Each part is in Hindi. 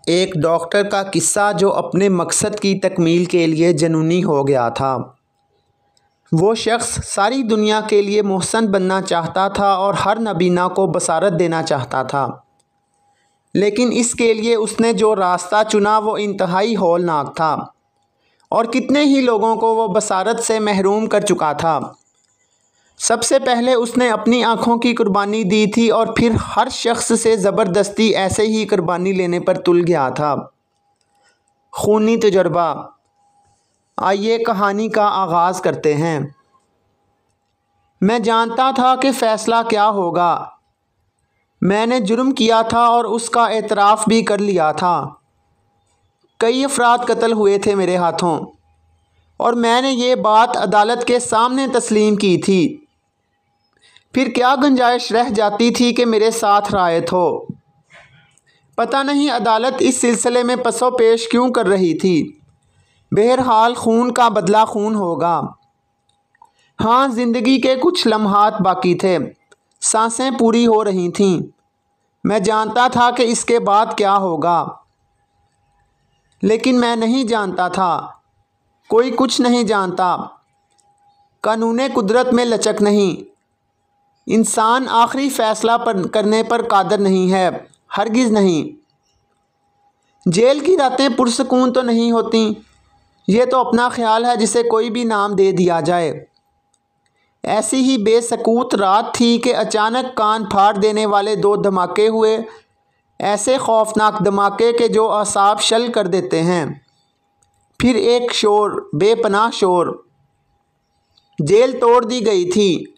एक डॉक्टर का किस्सा जो अपने मकसद की तकमील के लिए जुनूनी हो गया था। वो शख्स सारी दुनिया के लिए मोहसन बनना चाहता था और हर नबीना को बसारत देना चाहता था, लेकिन इसके लिए उसने जो रास्ता चुना वो इंतहाई हौलनाक था और कितने ही लोगों को वो बसारत से महरूम कर चुका था। सबसे पहले उसने अपनी आँखों की कुर्बानी दी थी और फिर हर शख्स से ज़बरदस्ती ऐसे ही कुर्बानी लेने पर तुल गया था। खूनी तजुर्बा। आइए कहानी का आगाज़ करते हैं। मैं जानता था कि फ़ैसला क्या होगा। मैंने जुर्म किया था और उसका एतराफ़ भी कर लिया था। कई अफराद कत्ल हुए थे मेरे हाथों और मैंने ये बात अदालत के सामने तस्लीम की थी। फिर क्या गुंजाइश रह जाती थी कि मेरे साथ रायत हो। पता नहीं अदालत इस सिलसिले में पसो पेश क्यों कर रही थी। बहरहाल खून का बदला खून होगा। हाँ, ज़िंदगी के कुछ लम्हात बाकी थे, सांसें पूरी हो रही थीं। मैं जानता था कि इसके बाद क्या होगा, लेकिन मैं नहीं जानता था। कोई कुछ नहीं जानता। कानूने कुदरत में लचक नहीं। इंसान आखिरी फ़ैसला करने पर कादर नहीं है, हरगिज़ नहीं। जेल की रातें पुरसकून तो नहीं होती। ये तो अपना ख्याल है जिसे कोई भी नाम दे दिया जाए। ऐसी ही बेसकूत रात थी कि अचानक कान फाड़ देने वाले दो धमाके हुए, ऐसे खौफनाक धमाके के जो आसाब शल कर देते हैं। फिर एक शोर, बेपनाह शोर। जेल तोड़ दी गई थी।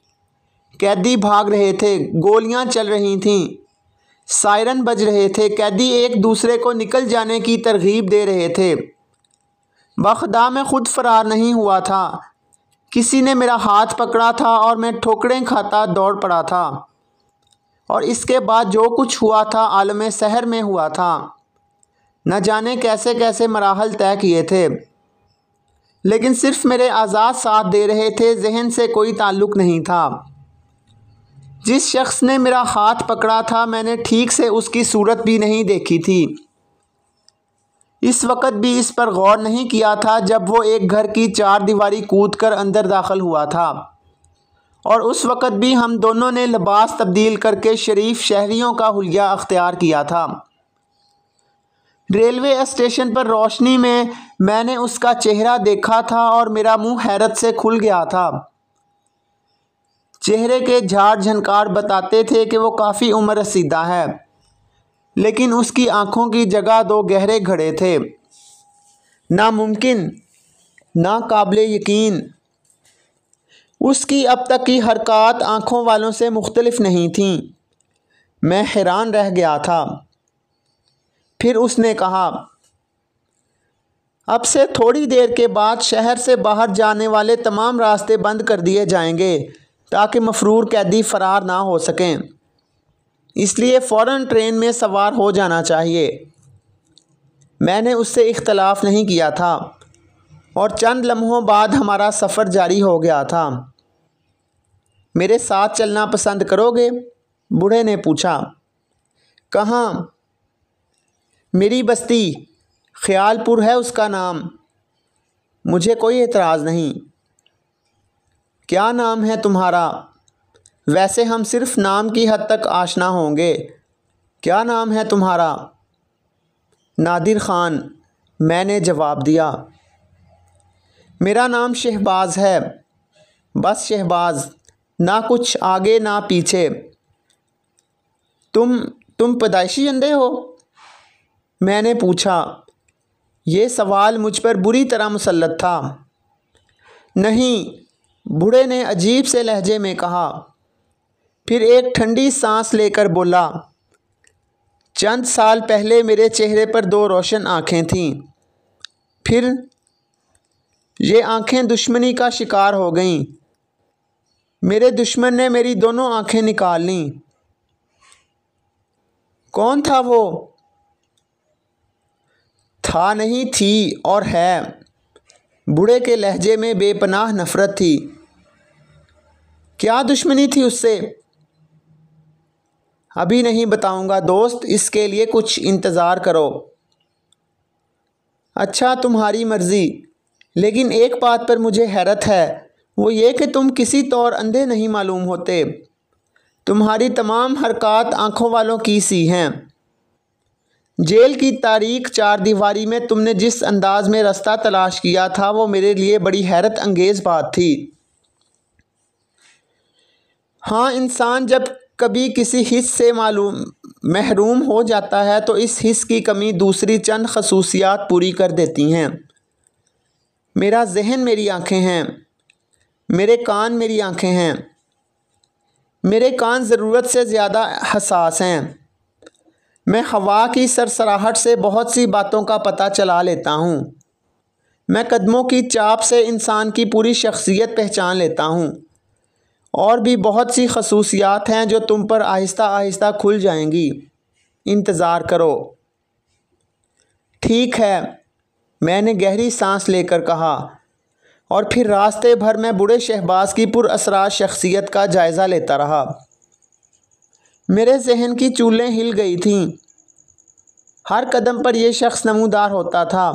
कैदी भाग रहे थे, गोलियां चल रही थीं, सायरन बज रहे थे। कैदी एक दूसरे को निकल जाने की तरगीब दे रहे थे। बखुदा मैं खुद फरार नहीं हुआ था। किसी ने मेरा हाथ पकड़ा था और मैं ठोकरें खाता दौड़ पड़ा था। और इसके बाद जो कुछ हुआ था आलम सहर में हुआ था। न जाने कैसे कैसे मराहल तय किए थे, लेकिन सिर्फ मेरे आज़ाद साथ दे रहे थे, जहन से कोई ताल्लुक़ नहीं था। जिस शख्स ने मेरा हाथ पकड़ा था मैंने ठीक से उसकी सूरत भी नहीं देखी थी। इस वक्त भी इस पर गौर नहीं किया था जब वो एक घर की चार दीवारी कूद कर अंदर दाखिल हुआ था, और उस वक्त भी हम दोनों ने लिबास तब्दील करके शरीफ शहरियों का हुलिया अख्तियार किया था। रेलवे स्टेशन पर रोशनी में मैंने उसका चेहरा देखा था और मेरा मुंह हैरत से खुल गया था। चेहरे के झाड़ झनकार बताते थे कि वो काफ़ी उम्र रसीदा है, लेकिन उसकी आंखों की जगह दो गहरे घड़े थे। नामुमकिन, नाकाबिले यकीन। उसकी अब तक की हरकत आंखों वालों से मुख्तलिफ नहीं थीं। मैं हैरान रह गया था। फिर उसने कहा, अब से थोड़ी देर के बाद शहर से बाहर जाने वाले तमाम रास्ते बंद कर दिए जाएंगे ताकि मफरूर कैदी फ़रार ना हो सकें। इसलिए फ़ौरन ट्रेन में सवार हो जाना चाहिए। मैंने उससे इख्तलाफ नहीं किया था और चंद लम्हों बाद हमारा सफ़र जारी हो गया था। मेरे साथ चलना पसंद करोगे? बूढ़े ने पूछा। कहाँ? मेरी बस्ती, ख्यालपुर है उसका नाम। मुझे कोई एतराज़ नहीं। क्या नाम है तुम्हारा? वैसे हम सिर्फ नाम की हद तक आशना होंगे। क्या नाम है तुम्हारा? नादिर ख़ान, मैंने जवाब दिया। मेरा नाम शहबाज है, बस शहबाज, ना कुछ आगे ना पीछे। तुम पैदाइशी अंधे हो? मैंने पूछा। ये सवाल मुझ पर बुरी तरह मुसल्लत था। नहीं, बूढ़े ने अजीब से लहजे में कहा। फिर एक ठंडी सांस लेकर बोला, चंद साल पहले मेरे चेहरे पर दो रोशन आँखें थीं। फिर ये आँखें दुश्मनी का शिकार हो गईं। मेरे दुश्मन ने मेरी दोनों आँखें निकाल लीं। कौन था वो? था नहीं, थी और है। बूढ़े के लहजे में बेपनाह नफ़रत थी। क्या दुश्मनी थी उससे? अभी नहीं बताऊंगा दोस्त, इसके लिए कुछ इंतज़ार करो। अच्छा, तुम्हारी मर्ज़ी, लेकिन एक बात पर मुझे हैरत है, वो ये कि तुम किसी तौर अंधे नहीं मालूम होते। तुम्हारी तमाम हरकत आँखों वालों की सी हैं। जेल की तारीख चार दीवारी में तुमने जिस अंदाज में रास्ता तलाश किया था वो मेरे लिए बड़ी हैरत अंगेज़ बात थी। हाँ, इंसान जब कभी किसी हिस्स से महरूम हो जाता है तो इस हिस्स की कमी दूसरी चंद खसूसियात पूरी कर देती हैं। मेरा जहन मेरी आँखें हैं, मेरे कान मेरी आँखें हैं। मेरे कान ज़रूरत से ज़्यादा हसास हैं। मैं हवा की सरसराहट से बहुत सी बातों का पता चला लेता हूँ। मैं कदमों की चाप से इंसान की पूरी शख्सियत पहचान लेता हूँ। और भी बहुत सी खसूसियात हैं जो तुम पर आहिस्ता आहिस्ता खुल जाएंगी। इंतज़ार करो। ठीक है, मैंने गहरी सांस लेकर कहा, और फिर रास्ते भर मैं बूढ़े शहबाज की पुरअसरार शख्सियत का जायज़ा लेता रहा। मेरे जहन की चूलें हिल गई थीं। हर कदम पर यह शख्स नमूदार होता था।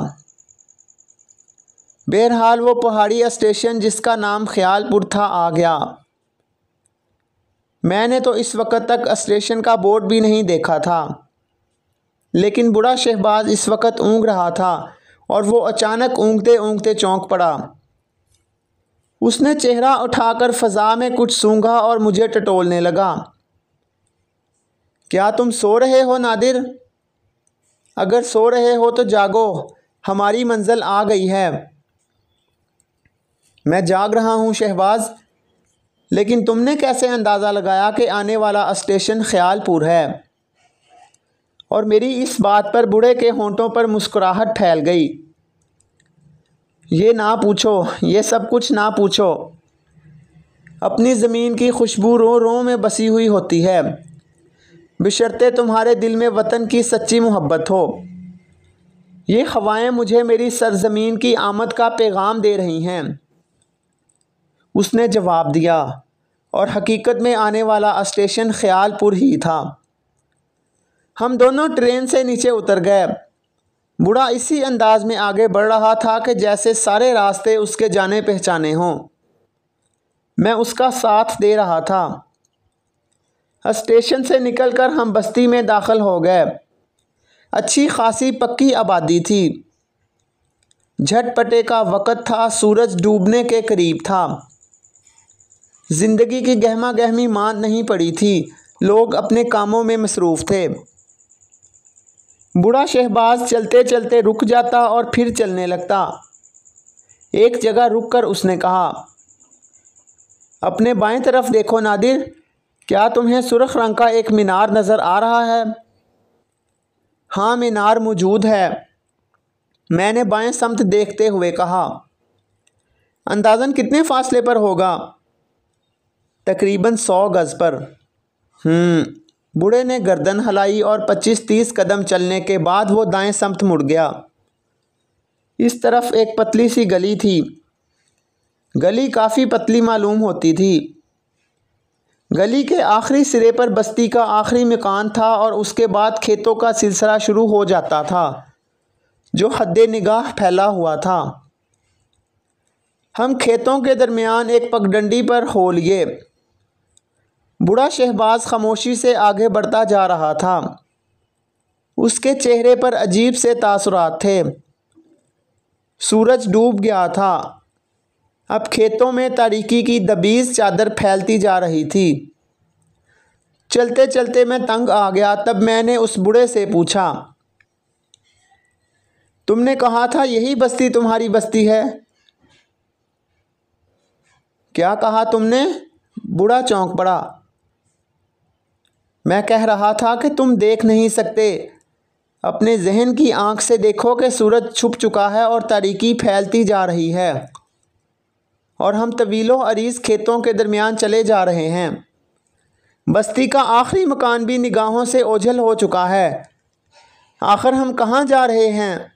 बहरहाल वो पहाड़ी स्टेशन जिसका नाम ख्यालपुर था आ गया। मैंने तो इस वक्त तक स्टेशन का बोर्ड भी नहीं देखा था, लेकिन बूढ़ा शहबाज इस वक्त ऊँघ रहा था और वो अचानक ऊँघते ऊँघते चौंक पड़ा। उसने चेहरा उठाकर फ़ज़ा में कुछ सूंघा और मुझे टटोलने लगा। क्या तुम सो रहे हो नादिर? अगर सो रहे हो तो जागो, हमारी मंजिल आ गई है। मैं जाग रहा हूँ शहबाज, लेकिन तुमने कैसे अंदाज़ा लगाया कि आने वाला स्टेशन ख्यालपुर है? और मेरी इस बात पर बूढ़े के होंठों पर मुस्कुराहट फैल गई। ये ना पूछो, ये सब कुछ ना पूछो। अपनी ज़मीन की खुशबू रो रो में बसी हुई होती है, बशर्ते तुम्हारे दिल में वतन की सच्ची मोहब्बत हो। ये हवाएं मुझे मेरी सरज़मीन की आमद का पैगाम दे रही हैं। उसने जवाब दिया, और हकीकत में आने वाला स्टेशन ख्यालपुर ही था। हम दोनों ट्रेन से नीचे उतर गए। बूढ़ा इसी अंदाज में आगे बढ़ रहा था कि जैसे सारे रास्ते उसके जाने पहचाने हों। मैं उसका साथ दे रहा था। स्टेशन से निकलकर हम बस्ती में दाखिल हो गए। अच्छी खासी पक्की आबादी थी। झटपटे का वक़्त था, सूरज डूबने के करीब था। ज़िंदगी की गहमा गहमी मांद नहीं पड़ी थी। लोग अपने कामों में मसरूफ़ थे। बूढ़ा शहबाज चलते चलते रुक जाता और फिर चलने लगता। एक जगह रुककर उसने कहा, अपने बाएं तरफ देखो नादिर, क्या तुम्हें सुर्ख रंग का एक मीनार नज़र आ रहा है? हाँ, मीनार मौजूद है, मैंने बाएं समत देखते हुए कहा। अंदाज़न कितने फासले पर होगा? तकरीबन 100 गज़ पर। बूढ़े ने गर्दन हिलाई और 25-30 कदम चलने के बाद वो दाएं समत मुड़ गया। इस तरफ एक पतली सी गली थी। गली काफ़ी पतली मालूम होती थी। गली के आखिरी सिरे पर बस्ती का आखिरी मकान था और उसके बाद खेतों का सिलसिला शुरू हो जाता था, जो हद्दे निगाह फैला हुआ था। हम खेतों के दरमियान एक पगडंडी पर हो लिए। बूढ़ा शहबाज खामोशी से आगे बढ़ता जा रहा था। उसके चेहरे पर अजीब से तासुरात थे। सूरज डूब गया था। अब खेतों में तारीकी की दबीज़ चादर फैलती जा रही थी। चलते चलते मैं तंग आ गया। तब मैंने उस बूढ़े से पूछा, तुमने कहा था यही बस्ती तुम्हारी बस्ती है? क्या कहा तुमने? बूढ़ा चौंक पड़ा। मैं कह रहा था कि तुम देख नहीं सकते। अपने जहन की आंख से देखो कि सूरज छुप चुका है और तारीकी फैलती जा रही है, और हम तवीलो अरीज खेतों के दरमियान चले जा रहे हैं। बस्ती का आखिरी मकान भी निगाहों से ओझल हो चुका है। आखिर हम कहाँ जा रहे हैं?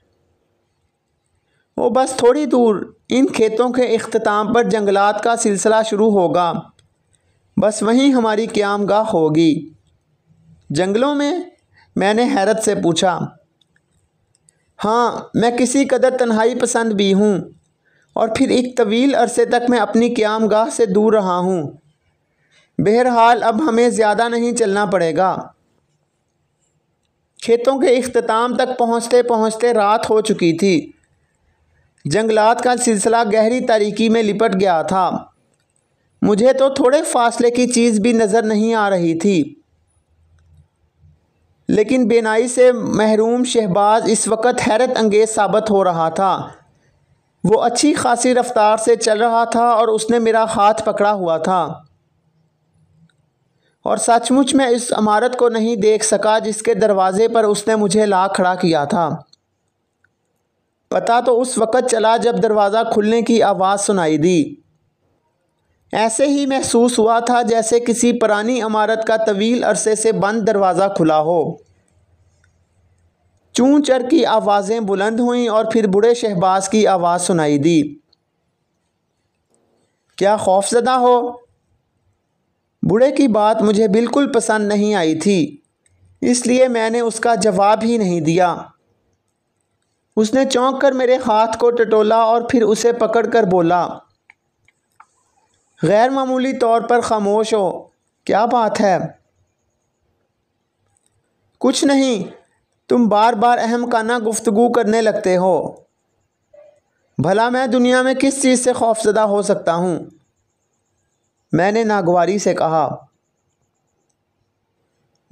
वो बस थोड़ी दूर इन खेतों के इख्तिताम पर जंगलात का सिलसिला शुरू होगा। बस वहीं हमारी क़यामगाह होगी। जंगलों में? मैंने हैरत से पूछा। हाँ, मैं किसी कदर तन्हाई पसंद भी हूँ और फिर एक तवील अरसे तक मैं अपनी क़यामगाह से दूर रहा हूँ। बहरहाल अब हमें ज़्यादा नहीं चलना पड़ेगा। खेतों के इख्तिताम तक पहुँचते पहुँचते रात हो चुकी थी। जंगलात का सिलसिला गहरी तारीकी में लिपट गया था। मुझे तो थोड़े फासले की चीज़ भी नज़र नहीं आ रही थी, लेकिन बेनाई से महरूम शहबाज इस वक्त हैरत अंगेज़ साबित हो रहा था। वो अच्छी खासी रफ्तार से चल रहा था और उसने मेरा हाथ पकड़ा हुआ था, और सचमुच मैं इस इमारत को नहीं देख सका जिसके दरवाज़े पर उसने मुझे ला खड़ा किया था। पता तो उस वक़्त चला जब दरवाज़ा खुलने की आवाज़ सुनाई दी। ऐसे ही महसूस हुआ था जैसे किसी पुरानी इमारत का तवील अरसे से बंद दरवाज़ा खुला हो। चूं चर की आवाज़ें बुलंद हुईं और फिर बूढ़े शहबाज की आवाज़ सुनाई दी। क्या खौफज़दा हो? बूढ़े की बात मुझे बिल्कुल पसंद नहीं आई थी, इसलिए मैंने उसका जवाब ही नहीं दिया। उसने चौंक कर मेरे हाथ को टटोला और फिर उसे पकड़कर बोला, गैर मामूली तौर पर खामोश हो, क्या बात है? कुछ नहीं, तुम बार बार अहमकाना गुफ्तगू करने लगते हो। भला मैं दुनिया में किस चीज़ से खौफज़दा हो सकता हूँ? मैंने नागवारी से कहा।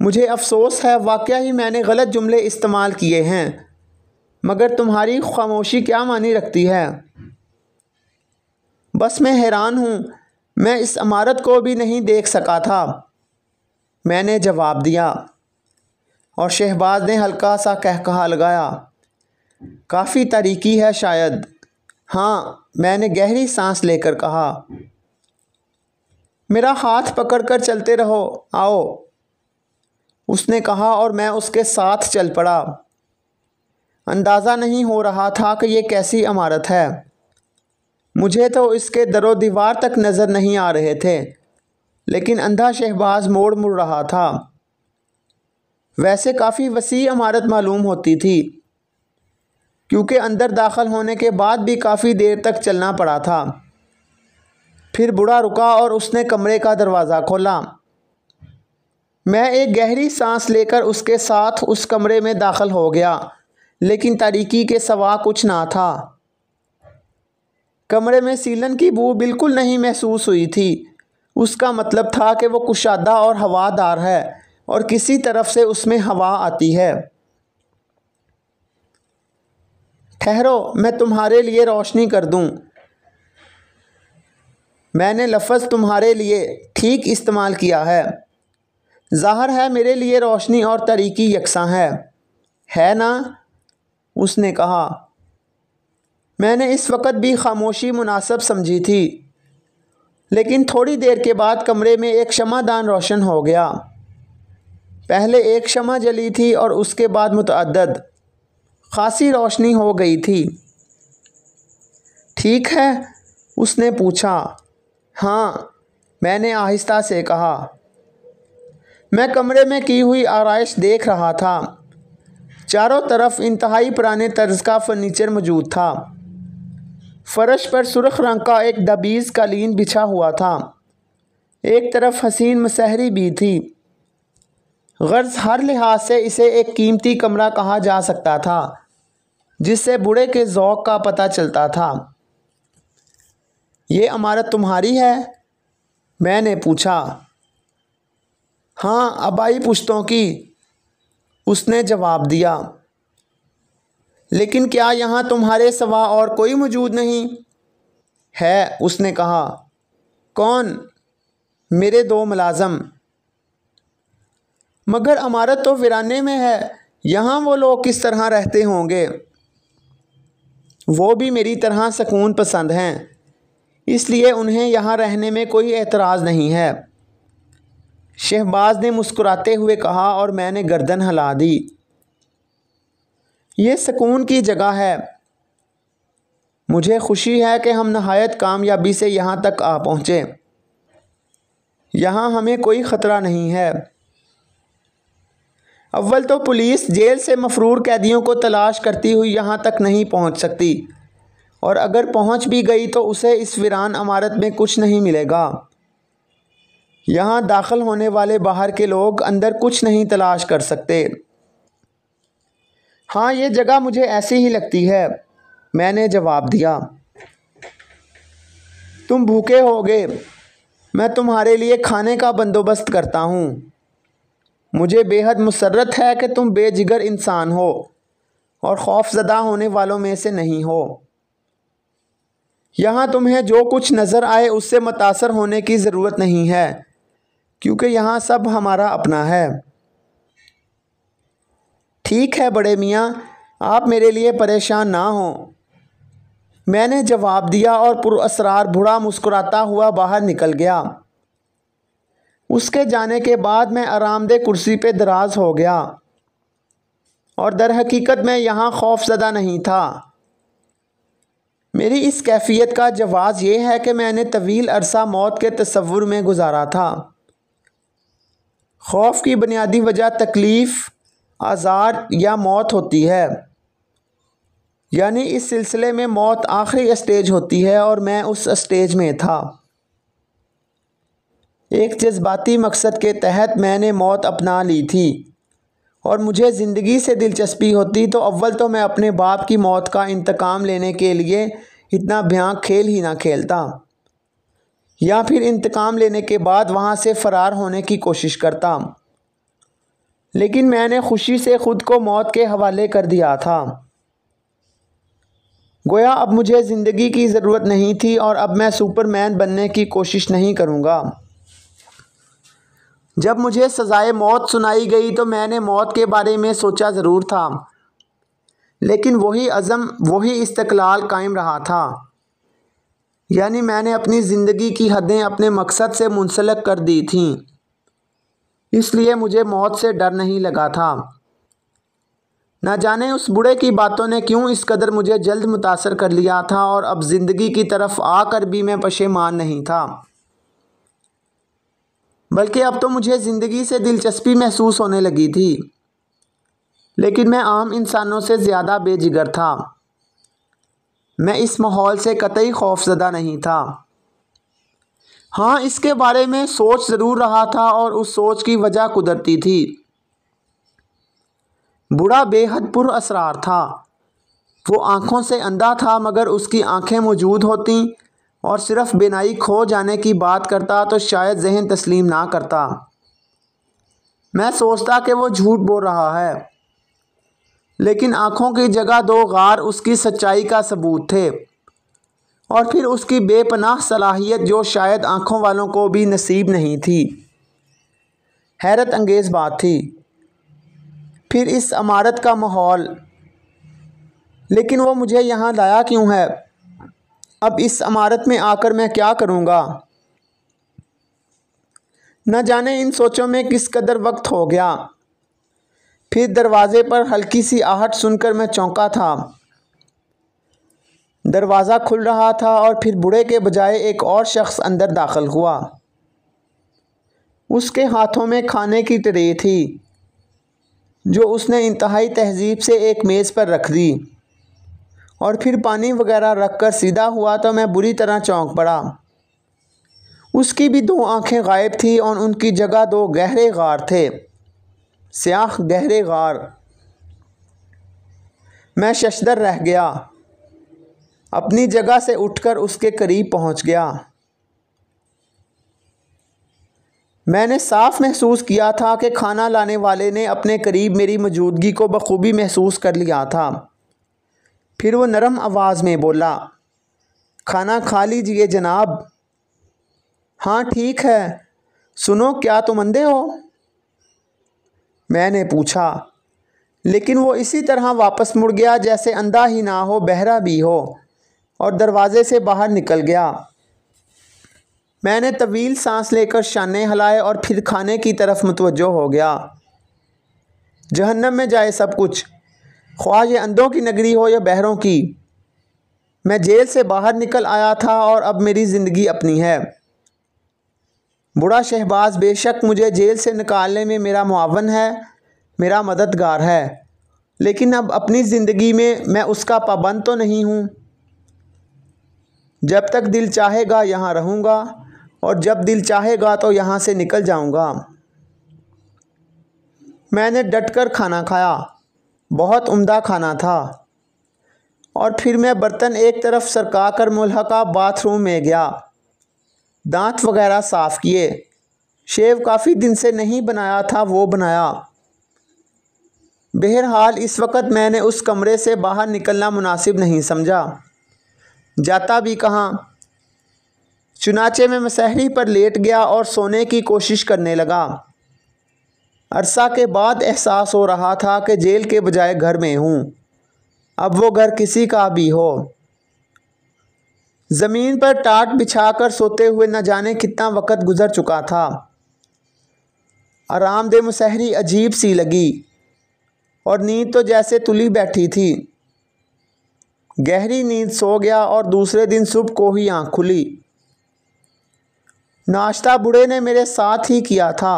मुझे अफसोस है, वाकया ही मैंने गलत जुमले इस्तेमाल किए हैं, मगर तुम्हारी खामोशी क्या मानी रखती है? बस मैं हैरान हूँ, मैं इस इमारत को भी नहीं देख सका था, मैंने जवाब दिया। और शहबाज ने हल्का सा कहकहा लगाया। काफ़ी तारीकी है शायद। हाँ, मैंने गहरी सांस लेकर कहा। मेरा हाथ पकड़कर चलते रहो, आओ, उसने कहा और मैं उसके साथ चल पड़ा। अंदाज़ा नहीं हो रहा था कि ये कैसी इमारत है। मुझे तो इसके दरो दीवार तक नज़र नहीं आ रहे थे, लेकिन अंधा शहबाज मोड़ मुड़ रहा था। वैसे काफ़ी वसी इमारत मालूम होती थी, क्योंकि अंदर दाखिल होने के बाद भी काफ़ी देर तक चलना पड़ा था। फिर बूढ़ा रुका और उसने कमरे का दरवाज़ा खोला। मैं एक गहरी सांस लेकर उसके साथ उस कमरे में दाखिल हो गया, लेकिन तारीकी के सिवा कुछ ना था। कमरे में सीलन की बू बिल्कुल नहीं महसूस हुई थी। उसका मतलब था कि वो कुशादा और हवादार है और किसी तरफ से उसमें हवा आती है। ठहरो, मैं तुम्हारे लिए रोशनी कर दूं। मैंने लफ्ज़ तुम्हारे लिए ठीक इस्तेमाल किया है। ज़ाहिर है मेरे लिए रोशनी और तारीकी यकसां है ना? उसने कहा। मैंने इस वक्त भी खामोशी मुनासिब समझी थी, लेकिन थोड़ी देर के बाद कमरे में एक शमादान रोशन हो गया। पहले एक शमा जली थी और उसके बाद मुतअद्दिद। खासी रोशनी हो गई थी। ठीक है? उसने पूछा। हाँ, मैंने आहिस्ता से कहा। मैं कमरे में की हुई आराइश देख रहा था। चारों तरफ इंतहाई पुराने तर्ज का फर्नीचर मौजूद था। फर्श पर सुर्ख रंग का एक दबीज़ कालीन बिछा हुआ था। एक तरफ हसीन मसहरी भी थी। गर्ज हर लिहाज से इसे एक कीमती कमरा कहा जा सकता था, जिससे बूढ़े के ज़ौक़ का पता चलता था। ये इमारत तुम्हारी है? मैंने पूछा। हाँ, आबाई पुश्तों की, उसने जवाब दिया। लेकिन क्या यहाँ तुम्हारे सिवा और कोई मौजूद नहीं है? उसने कहा। कौन? मेरे 2 मुलाज़म। मगर इमारत तो वीराने में है, यहाँ वो लोग किस तरह रहते होंगे? वो भी मेरी तरह सुकून पसंद हैं, इसलिए उन्हें यहाँ रहने में कोई एतराज़ नहीं है, शहबाज ने मुस्कुराते हुए कहा और मैंने गर्दन हिला दी। ये सुकून की जगह है। मुझे खुशी है कि हम नहायत कामयाबी से यहाँ तक आ पहुँचे। यहाँ हमें कोई ख़तरा नहीं है। अव्वल तो पुलिस जेल से मफरूर कैदियों को तलाश करती हुई यहाँ तक नहीं पहुँच सकती, और अगर पहुँच भी गई तो उसे इस वीरान इमारत में कुछ नहीं मिलेगा। यहाँ दाखिल होने वाले बाहर के लोग अंदर कुछ नहीं तलाश कर सकते। हाँ, ये जगह मुझे ऐसी ही लगती है, मैंने जवाब दिया। तुम भूखे होगे, मैं तुम्हारे लिए खाने का बंदोबस्त करता हूँ। मुझे बेहद मुसर्रत है कि तुम बेजिगर इंसान हो और खौफज़दा होने वालों में से नहीं हो। यहाँ तुम्हें जो कुछ नज़र आए उससे मुतासर होने की ज़रूरत नहीं है, क्योंकि यहाँ सब हमारा अपना है। ठीक है बड़े मियाँ, आप मेरे लिए परेशान ना हो, मैंने जवाब दिया और पुरअसरार बूढ़ा मुस्कुराता हुआ बाहर निकल गया। उसके जाने के बाद मैं आरामदेह कुर्सी पे दराज हो गया और दर हकीकत मैं यहाँ खौफज़दा नहीं था। मेरी इस कैफियत का जवाज़ ये है कि मैंने तवील अरसा मौत के तसव्वुर में गुजारा था। खौफ की बुनियादी वजह तकलीफ़, आज़ार या मौत होती है, यानी इस सिलसिले में मौत आखिरी स्टेज होती है और मैं उस स्टेज में था। एक जज्बाती मकसद के तहत मैंने मौत अपना ली थी, और मुझे ज़िंदगी से दिलचस्पी होती तो अव्वल तो मैं अपने बाप की मौत का इंतकाम लेने के लिए इतना भयानक खेल ही ना खेलता, या फिर इंतकाम लेने के बाद वहाँ से फ़रार होने की कोशिश करता। लेकिन मैंने खुशी से ख़ुद को मौत के हवाले कर दिया था। गोया अब मुझे ज़िंदगी की ज़रूरत नहीं थी और अब मैं सुपरमैन बनने की कोशिश नहीं करूँगा। जब मुझे सज़ाए मौत सुनाई गई तो मैंने मौत के बारे में सोचा ज़रूर था, लेकिन वही अज़म, वही इस्तक़लाल कायम रहा था। यानी मैंने अपनी ज़िंदगी की हदें अपने मकसद से मुंसलिक कर दी थीं, इसलिए मुझे मौत से डर नहीं लगा था। न जाने उस बूढ़े की बातों ने क्यों इस कदर मुझे जल्द मुतासर कर लिया था, और अब ज़िंदगी की तरफ आकर भी मैं पशेमान नहीं था, बल्कि अब तो मुझे ज़िंदगी से दिलचस्पी महसूस होने लगी थी। लेकिन मैं आम इंसानों से ज़्यादा बेजिगर था। मैं इस माहौल से कतई खौफज़दा नहीं था। हाँ, इसके बारे में सोच ज़रूर रहा था, और उस सोच की वजह कुदरती थी। बूढ़ा बेहद पुरअसरार था। वो आँखों से अंधा था, मगर उसकी आँखें मौजूद होती और सिर्फ बिनाई खो जाने की बात करता तो शायद जहन तस्लीम ना करता। मैं सोचता कि वो झूठ बोल रहा है, लेकिन आँखों की जगह दो गार उसकी सच्चाई का सबूत थे, और फिर उसकी बेपनाह सलाहियत जो शायद आँखों वालों को भी नसीब नहीं थी। हैरत अंगेज़ बात थी। फिर इस इमारत का माहौल, लेकिन वो मुझे यहाँ लाया क्यों है? अब इस इमारत में आकर मैं क्या करूँगा? न जाने इन सोचों में किस कदर वक्त हो गया। फिर दरवाज़े पर हल्की सी आहट सुनकर मैं चौंका था। दरवाज़ा खुल रहा था और फिर बूढ़े के बजाय एक और शख्स अंदर दाखिल हुआ। उसके हाथों में खाने की ट्रे थी, जो उसने इंतहाई तहजीब से एक मेज़ पर रख दी, और फिर पानी वगैरह रखकर सीधा हुआ तो मैं बुरी तरह चौंक पड़ा। उसकी भी दो आंखें गायब थी और उनकी जगह दो गहरे गार थे, स्याह गहरे गार। मैं शशदर रह गया। अपनी जगह से उठकर उसके करीब पहुंच गया। मैंने साफ महसूस किया था कि खाना लाने वाले ने अपने करीब मेरी मौजूदगी को बखूबी महसूस कर लिया था। फिर वो नरम आवाज़ में बोला, खाना खा लीजिए जनाब। हाँ ठीक है, सुनो, क्या तुम अंधे हो? मैंने पूछा, लेकिन वो इसी तरह वापस मुड़ गया जैसे अंधा ही ना हो बहरा भी हो, और दरवाज़े से बाहर निकल गया। मैंने तवील सांस लेकर शाने हिलाए और फिर खाने की तरफ मुतवज्जो हो गया। जहन्नम में जाए सब कुछ, ख्वाह ये अंधों की नगरी हो या बहरों की। मैं जेल से बाहर निकल आया था और अब मेरी ज़िंदगी अपनी है। बूढ़ा शहबाज बेशक मुझे जेल से निकालने में मेरा मुआवन है, मेरा मददगार है, लेकिन अब अपनी ज़िंदगी में मैं उसका पाबंद तो नहीं हूँ। जब तक दिल चाहेगा यहाँ रहूँगा और जब दिल चाहेगा तो यहाँ से निकल जाऊँगा। मैंने डटकर खाना खाया, बहुत उम्दा खाना था, और फिर मैं बर्तन एक तरफ सरका कर मुल्हका बाथरूम में गया। दांत वगैरह साफ़ किए, शेव काफ़ी दिन से नहीं बनाया था वो बनाया। बहरहाल इस वक्त मैंने उस कमरे से बाहर निकलना मुनासिब नहीं समझा, जाता भी कहाँ। चुनाचे मैं मसहरी पर लेट गया और सोने की कोशिश करने लगा। अरसा के बाद एहसास हो रहा था कि जेल के बजाय घर में हूँ, अब वो घर किसी का भी हो। ज़मीन पर टाट बिछाकर सोते हुए न जाने कितना वक्त गुजर चुका था। आरामदेह मुसहरी अजीब सी लगी और नींद तो जैसे तुली बैठी थी। गहरी नींद सो गया और दूसरे दिन सुबह को ही आँख खुली। नाश्ता बूढ़े ने मेरे साथ ही किया था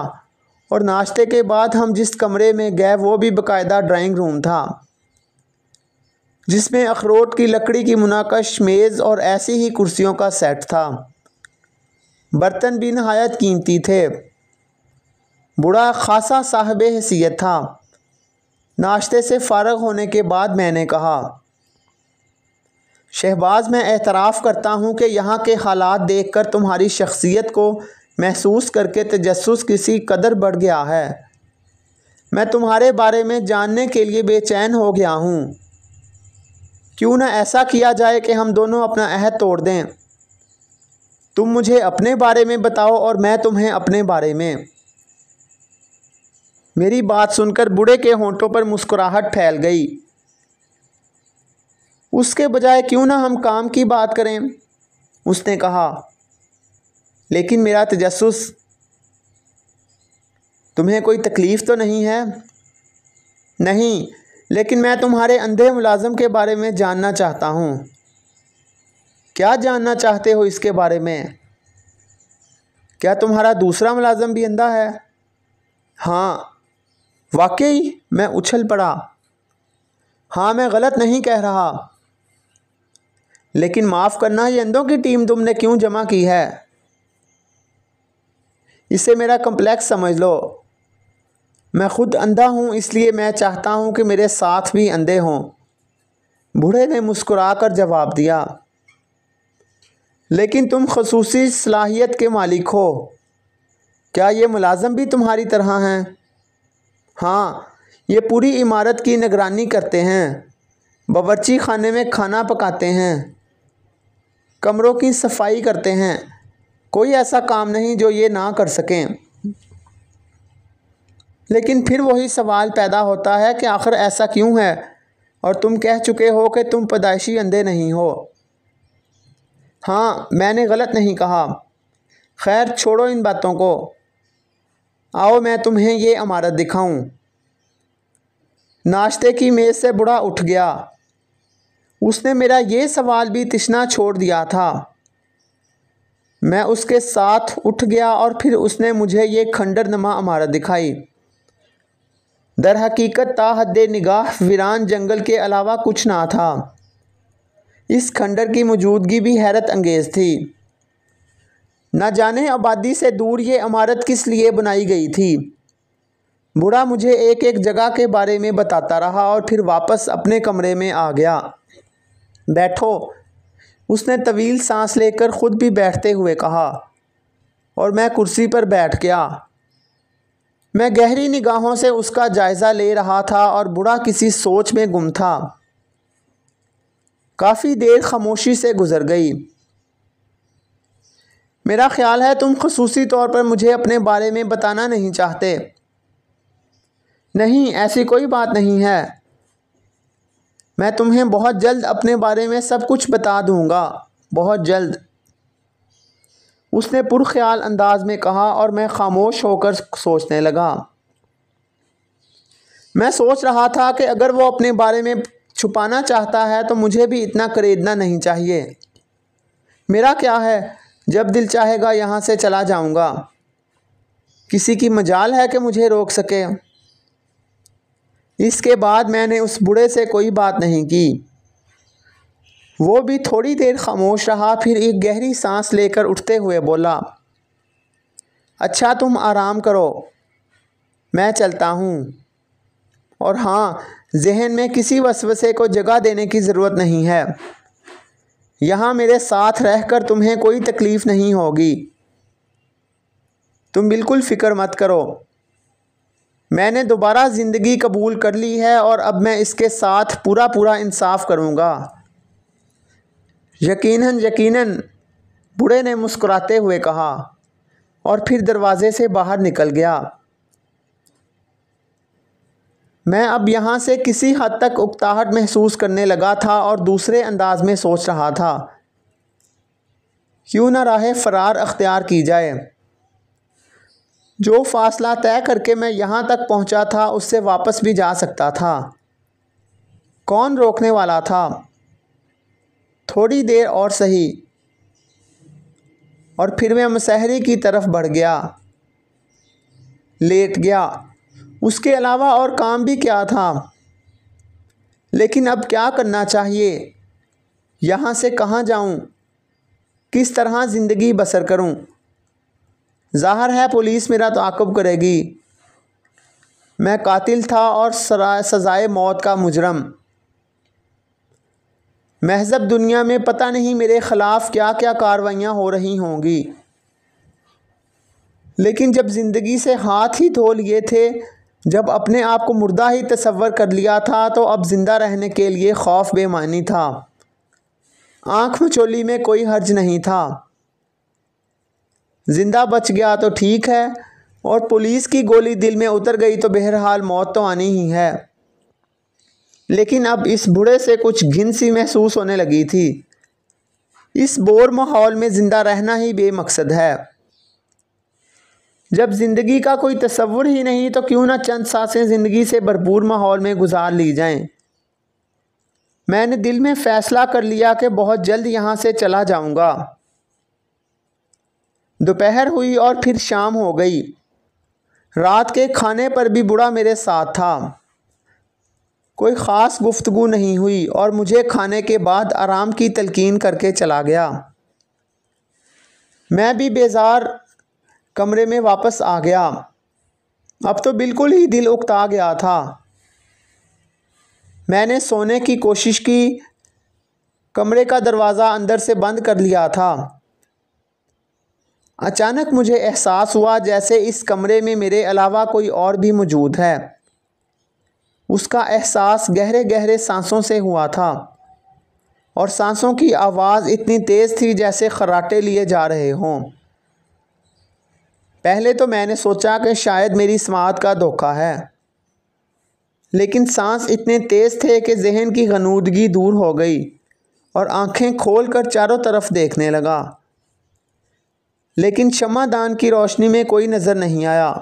और नाश्ते के बाद हम जिस कमरे में गए वो भी बाकायदा ड्राइंग रूम था, जिसमें अखरोट की लकड़ी की मुनाकश मेज़ और ऐसी ही कुर्सियों का सेट था। बर्तन भी नहायत कीमती थे। बूढ़ा खासा साहिब हैसियत था। नाश्ते से फ़ारग होने के बाद मैंने कहा, शहबाज, मैं एतराफ़ करता हूँ कि यहाँ के हालात देखकर तुम्हारी शख्सियत को महसूस करके तजस्सुस किसी कदर बढ़ गया है। मैं तुम्हारे बारे में जानने के लिए बेचैन हो गया हूँ। क्यों न ऐसा किया जाए कि हम दोनों अपना अहद तोड़ दें। तुम मुझे अपने बारे में बताओ और मैं तुम्हें अपने बारे में। मेरी बात सुनकर बूढ़े के होंठों पर मुस्कुराहट फैल गई। उसके बजाय क्यों ना हम काम की बात करें, उसने कहा। लेकिन मेरा तजस्सुस, तुम्हें कोई तकलीफ़ तो नहीं है? नहीं, लेकिन मैं तुम्हारे अंधे मुलाज़म के बारे में जानना चाहता हूँ। क्या जानना चाहते हो इसके बारे में? क्या तुम्हारा दूसरा मुलाज़म भी अंधा है? हाँ। वाकई? मैं उछल पड़ा। हाँ, मैं गलत नहीं कह रहा। लेकिन माफ़ करना, ये अंधों की टीम तुमने क्यों जमा की है? इसे मेरा कम्प्लेक्स समझ लो। मैं ख़ुद अंधा हूँ, इसलिए मैं चाहता हूँ कि मेरे साथ भी अंधे हों। बूढ़े ने मुस्कुराकर जवाब दिया। लेकिन तुम ख़ुसूसी सलाहियत के मालिक हो। क्या ये मुलाज़म भी तुम्हारी तरह हैं? हाँ, ये पूरी इमारत की निगरानी करते हैं, बावर्ची खाने में खाना पकाते हैं, कमरों की सफाई करते हैं। कोई ऐसा काम नहीं जो ये ना कर सकें। लेकिन फिर वही सवाल पैदा होता है कि आखिर ऐसा क्यों है? और तुम कह चुके हो कि तुम पैदाइशी अंधे नहीं हो। हाँ, मैंने गलत नहीं कहा। खैर, छोड़ो इन बातों को। आओ मैं तुम्हें ये इमारत दिखाऊं। नाश्ते की मेज़ से बूढ़ा उठ गया। उसने मेरा ये सवाल भी तिश्ना छोड़ दिया था। मैं उसके साथ उठ गया और फिर उसने मुझे ये खंडरनुमा इमारत दिखाई। दर हकीकत ताहद्दे निगाह वीरान जंगल के अलावा कुछ ना था। इस खंडर की मौजूदगी भी हैरत अंगेज़ थी। न जाने आबादी से दूर ये इमारत किस लिए बनाई गई थी। बूढ़ा मुझे एक एक जगह के बारे में बताता रहा और फिर वापस अपने कमरे में आ गया। बैठो, उसने तवील सांस लेकर ख़ुद भी बैठते हुए कहा, और मैं कुर्सी पर बैठ गया। मैं गहरी निगाहों से उसका जायज़ा ले रहा था और बूढ़ा किसी सोच में गुम था। काफ़ी देर खामोशी से गुजर गई। मेरा ख्याल है तुम ख़ुसूसी तौर पर मुझे अपने बारे में बताना नहीं चाहते। नहीं, ऐसी कोई बात नहीं है। मैं तुम्हें बहुत जल्द अपने बारे में सब कुछ बता दूंगा, बहुत जल्द, उसने पुरख्याल अंदाज में कहा और मैं खामोश होकर सोचने लगा। मैं सोच रहा था कि अगर वो अपने बारे में छुपाना चाहता है तो मुझे भी इतना करेदना नहीं चाहिए। मेरा क्या है, जब दिल चाहेगा यहाँ से चला जाऊँगा। किसी की मजाल है कि मुझे रोक सके? इसके बाद मैंने उस बूढ़े से कोई बात नहीं की। वो भी थोड़ी देर खामोश रहा, फिर एक गहरी सांस लेकर उठते हुए बोला, अच्छा तुम आराम करो, मैं चलता हूँ। और हाँ, जहन में किसी वसवसे को जगह देने की ज़रूरत नहीं है। यहाँ मेरे साथ रहकर तुम्हें कोई तकलीफ़ नहीं होगी। तुम बिल्कुल फ़िक्र मत करो। मैंने दोबारा ज़िंदगी कबूल कर ली है और अब मैं इसके साथ पूरा इंसाफ करूँगा। यकीनन यकीनन, बूढ़े ने मुस्कुराते हुए कहा और फिर दरवाजे से बाहर निकल गया। मैं अब यहाँ से किसी हद तक उकताहट महसूस करने लगा था और दूसरे अंदाज में सोच रहा था, क्यों न राह फ़रार अख्तियार की जाए। जो फ़ासला तय करके मैं यहाँ तक पहुँचा था उससे वापस भी जा सकता था। कौन रोकने वाला था? थोड़ी देर और सही, और फिर मैं मुसहरी की तरफ बढ़ गया, लेट गया। उसके अलावा और काम भी क्या था? लेकिन अब क्या करना चाहिए? यहाँ से कहाँ जाऊँ? किस तरह ज़िंदगी बसर करूँ? ज़ाहिर है पुलिस मेरा ताक़ुब करेगी। मैं कातिल था और सज़ाए मौत का मुजरम। महज़ब दुनिया में पता नहीं मेरे ख़िलाफ़ क्या क्या कार्रवाइयाँ हो रही होंगी। लेकिन जब ज़िंदगी से हाथ ही धो लिए थे, जब अपने आप को मुर्दा ही तसव्वुर कर लिया था, तो अब ज़िंदा रहने के लिए खौफ बेमानी था। आँख मचोली में कोई हर्ज नहीं था। ज़िंदा बच गया तो ठीक है, और पुलिस की गोली दिल में उतर गई तो बहरहाल मौत तो आनी ही है। लेकिन अब इस बूढ़े से कुछ घिन सी महसूस होने लगी थी। इस बोर माहौल में ज़िंदा रहना ही बेमकसद है। जब ज़िंदगी का कोई तसव्वुर ही नहीं, तो क्यों ना चंद सांसें ज़िंदगी से भरपूर माहौल में गुजार ली जाएं। मैंने दिल में फ़ैसला कर लिया कि बहुत जल्द यहाँ से चला जाऊँगा। दोपहर हुई और फिर शाम हो गई। रात के खाने पर भी बूढ़ा मेरे साथ था। कोई ख़ास गुफ्तगू नहीं हुई और मुझे खाने के बाद आराम की तलकीन करके चला गया। मैं भी बेजार कमरे में वापस आ गया। अब तो बिल्कुल ही दिल उकता गया था। मैंने सोने की कोशिश की, कमरे का दरवाज़ा अंदर से बंद कर लिया था। अचानक मुझे एहसास हुआ जैसे इस कमरे में मेरे अलावा कोई और भी मौजूद है। उसका एहसास गहरे गहरे सांसों से हुआ था, और सांसों की आवाज़ इतनी तेज़ थी जैसे खर्राटे लिए जा रहे हों। पहले तो मैंने सोचा कि शायद मेरी समाअत का धोखा है, लेकिन सांस इतने तेज़ थे कि जहन की गनूदगी दूर हो गई और आंखें खोलकर चारों तरफ देखने लगा। लेकिन शमादान की रोशनी में कोई नज़र नहीं आया।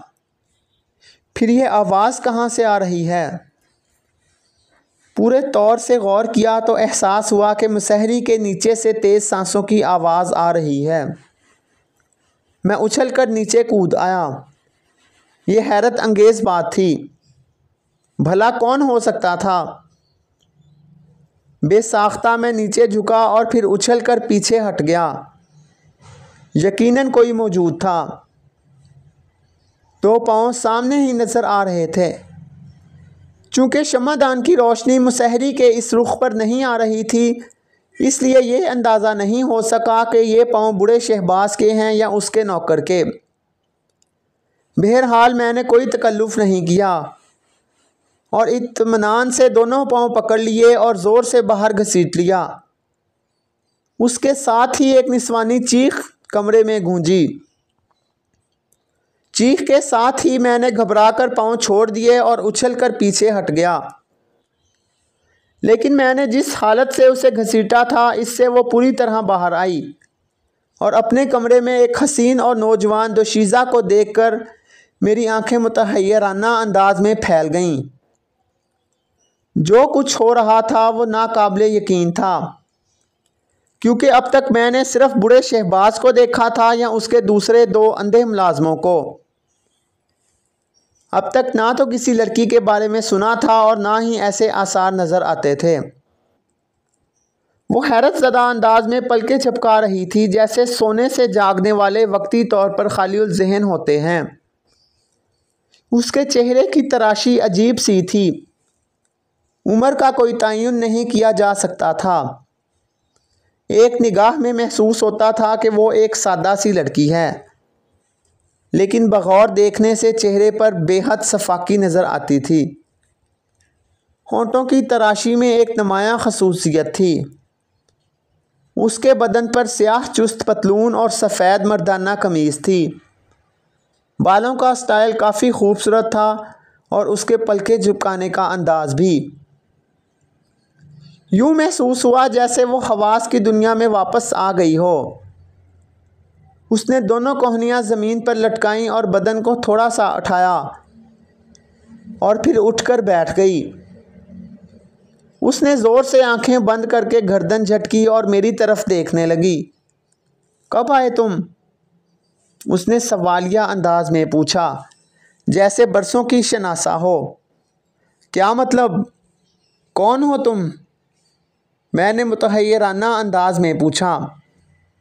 फिर यह आवाज़ कहाँ से आ रही है? पूरे तौर से गौर किया तो एहसास हुआ कि मुसहरी के नीचे से तेज़ सांसों की आवाज़ आ रही है। मैं उछलकर नीचे कूद आया। यह हैरत अंगेज़ बात थी। भला कौन हो सकता था? बेसाख्ता मैं नीचे झुका और फिर उछलकर पीछे हट गया। यकीनन कोई मौजूद था। 2 पाँव सामने ही नज़र आ रहे थे। चूँकि शमादान की रोशनी मुसहरी के इस रुख पर नहीं आ रही थी, इसलिए यह अंदाज़ा नहीं हो सका कि ये पाँव बूढ़े शहबाज के हैं या उसके नौकर के। बहरहाल मैंने कोई तकल्लुफ़ नहीं किया और इत्मीनान से दोनों पाँव पकड़ लिए और ज़ोर से बाहर घसीट लिया। उसके साथ ही एक निस्वानी चीख कमरे में गूंजी। चीख के साथ ही मैंने घबराकर पाँव छोड़ दिए और उछलकर पीछे हट गया। लेकिन मैंने जिस हालत से उसे घसीटा था, इससे वो पूरी तरह बाहर आई और अपने कमरे में एक हसीन और नौजवान दोशीज़ा को देखकर मेरी आंखें मुतहय्यराना अंदाज में फैल गईं। जो कुछ हो रहा था वो नाकाबिले यकीन था, क्योंकि अब तक मैंने सिर्फ बूढ़े शहबाज को देखा था या उसके दूसरे 2 अंधे मुलाजमों को। अब तक ना तो किसी लड़की के बारे में सुना था और ना ही ऐसे आसार नज़र आते थे। वो हैरत ज़दा अंदाज में पलकें झपका रही थी जैसे सोने से जागने वाले वक्ती तौर पर खालिउल ज़हन होते हैं। उसके चेहरे की तराशी अजीब सी थी। उम्र का कोई तयन नहीं किया जा सकता था। एक निगाह में महसूस होता था कि वो एक सादा सी लड़की है, लेकिन बगौर देखने से चेहरे पर बेहद सफाकी नज़र आती थी। होंठों की तराशी में एक नुमायाँ खसूसियत थी। उसके बदन पर स्याह चुस्त पतलून और सफ़ेद मर्दाना कमीज़ थी। बालों का स्टाइल काफ़ी खूबसूरत था और उसके पलके झुकाने का अंदाज़ भी। यूँ महसूस हुआ जैसे वो हवास की दुनिया में वापस आ गई हो। उसने दोनों कोहनियाँ ज़मीन पर लटकाईं और बदन को थोड़ा सा उठाया और फिर उठकर बैठ गई। उसने ज़ोर से आंखें बंद करके गर्दन झटकी और मेरी तरफ देखने लगी। कब आए तुम? उसने सवालिया अंदाज में पूछा, जैसे बरसों की शनासा हो। क्या मतलब? कौन हो तुम? मैंने मुतहय्यराना अंदाज में पूछा।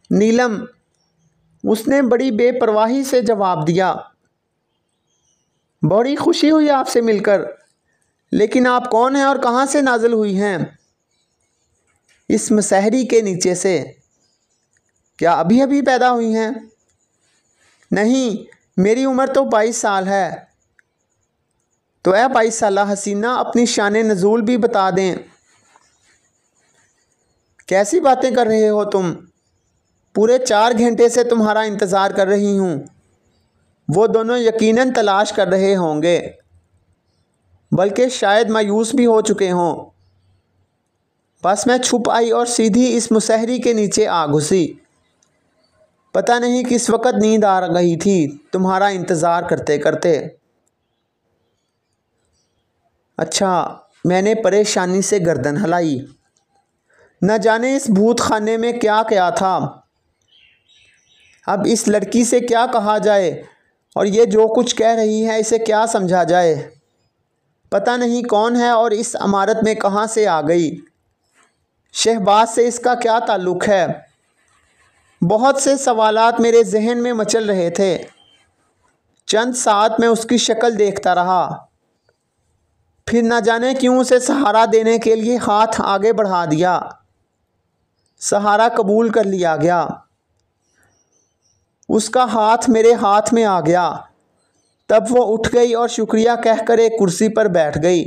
नीलम, उसने बड़ी बेपरवाही से जवाब दिया। बड़ी खुशी हुई आपसे मिलकर, लेकिन आप कौन हैं और कहाँ से नाजिल हुई हैं? इस मसहरी के नीचे से। क्या अभी अभी पैदा हुई हैं? नहीं, मेरी उम्र तो 22 साल है। तो 22 साला हसीना, अपनी शान नज़ूल भी बता दें। कैसी बातें कर रहे हो तुम? पूरे 4 घंटे से तुम्हारा इंतज़ार कर रही हूँ। वो दोनों यकीनन तलाश कर रहे होंगे, बल्कि शायद मायूस भी हो चुके हों। बस मैं छुप आई और सीधी इस मुसहरी के नीचे आ घुसी। पता नहीं किस वक़्त नींद आ गई थी तुम्हारा इंतज़ार करते करते। अच्छा, मैंने परेशानी से गर्दन हिलाई। न जाने इस भूत खाने में क्या क्या था। अब इस लड़की से क्या कहा जाए और ये जो कुछ कह रही है इसे क्या समझा जाए। पता नहीं कौन है और इस इमारत में कहाँ से आ गई। शहबाज से इसका क्या ताल्लुक़ है? बहुत से सवालात मेरे जहन में मचल रहे थे। चंद साथ में उसकी शक्ल देखता रहा, फिर न जाने क्यों उसे सहारा देने के लिए हाथ आगे बढ़ा दिया। सहारा कबूल कर लिया गया। उसका हाथ मेरे हाथ में आ गया। तब वो उठ गई और शुक्रिया कहकर एक कुर्सी पर बैठ गई।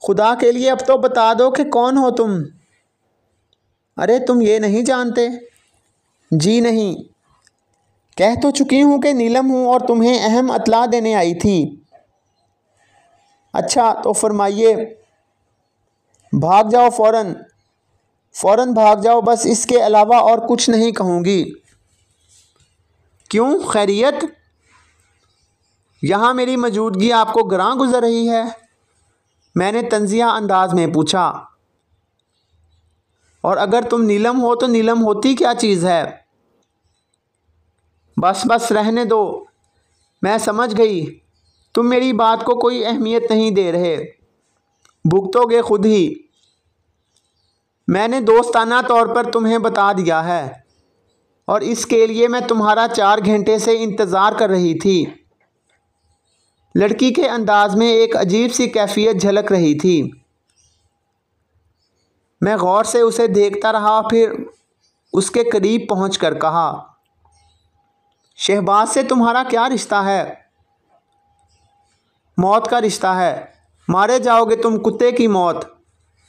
खुदा के लिए अब तो बता दो कि कौन हो तुम? अरे तुम ये नहीं जानते? जी नहीं। कह तो चुकी हूँ कि नीलम हूँ और तुम्हें अहम इत्तला देने आई थी। अच्छा तो फरमाइए। भाग जाओ, फ़ौरन फ़ौरन भाग जाओ, बस इसके अलावा और कुछ नहीं कहूँगी। क्यों, खैरियत? यहाँ मेरी मौजूदगी आपको ग्रां गुजर रही है? मैंने तंज़िया अंदाज में पूछा। और अगर तुम नीलम हो तो नीलम होती क्या चीज़ है? बस बस रहने दो, मैं समझ गई। तुम मेरी बात को कोई अहमियत नहीं दे रहे, भुगतोगे खुद ही। मैंने दोस्ताना तौर पर तुम्हें बता दिया है और इसके लिए मैं तुम्हारा 4 घंटे से इंतज़ार कर रही थी। लड़की के अंदाज में एक अजीब सी कैफियत झलक रही थी। मैं गौर से उसे देखता रहा, फिर उसके करीब पहुंचकर कहा, शहबाज से तुम्हारा क्या रिश्ता है? मौत का रिश्ता है। मारे जाओगे तुम, कुत्ते की मौत।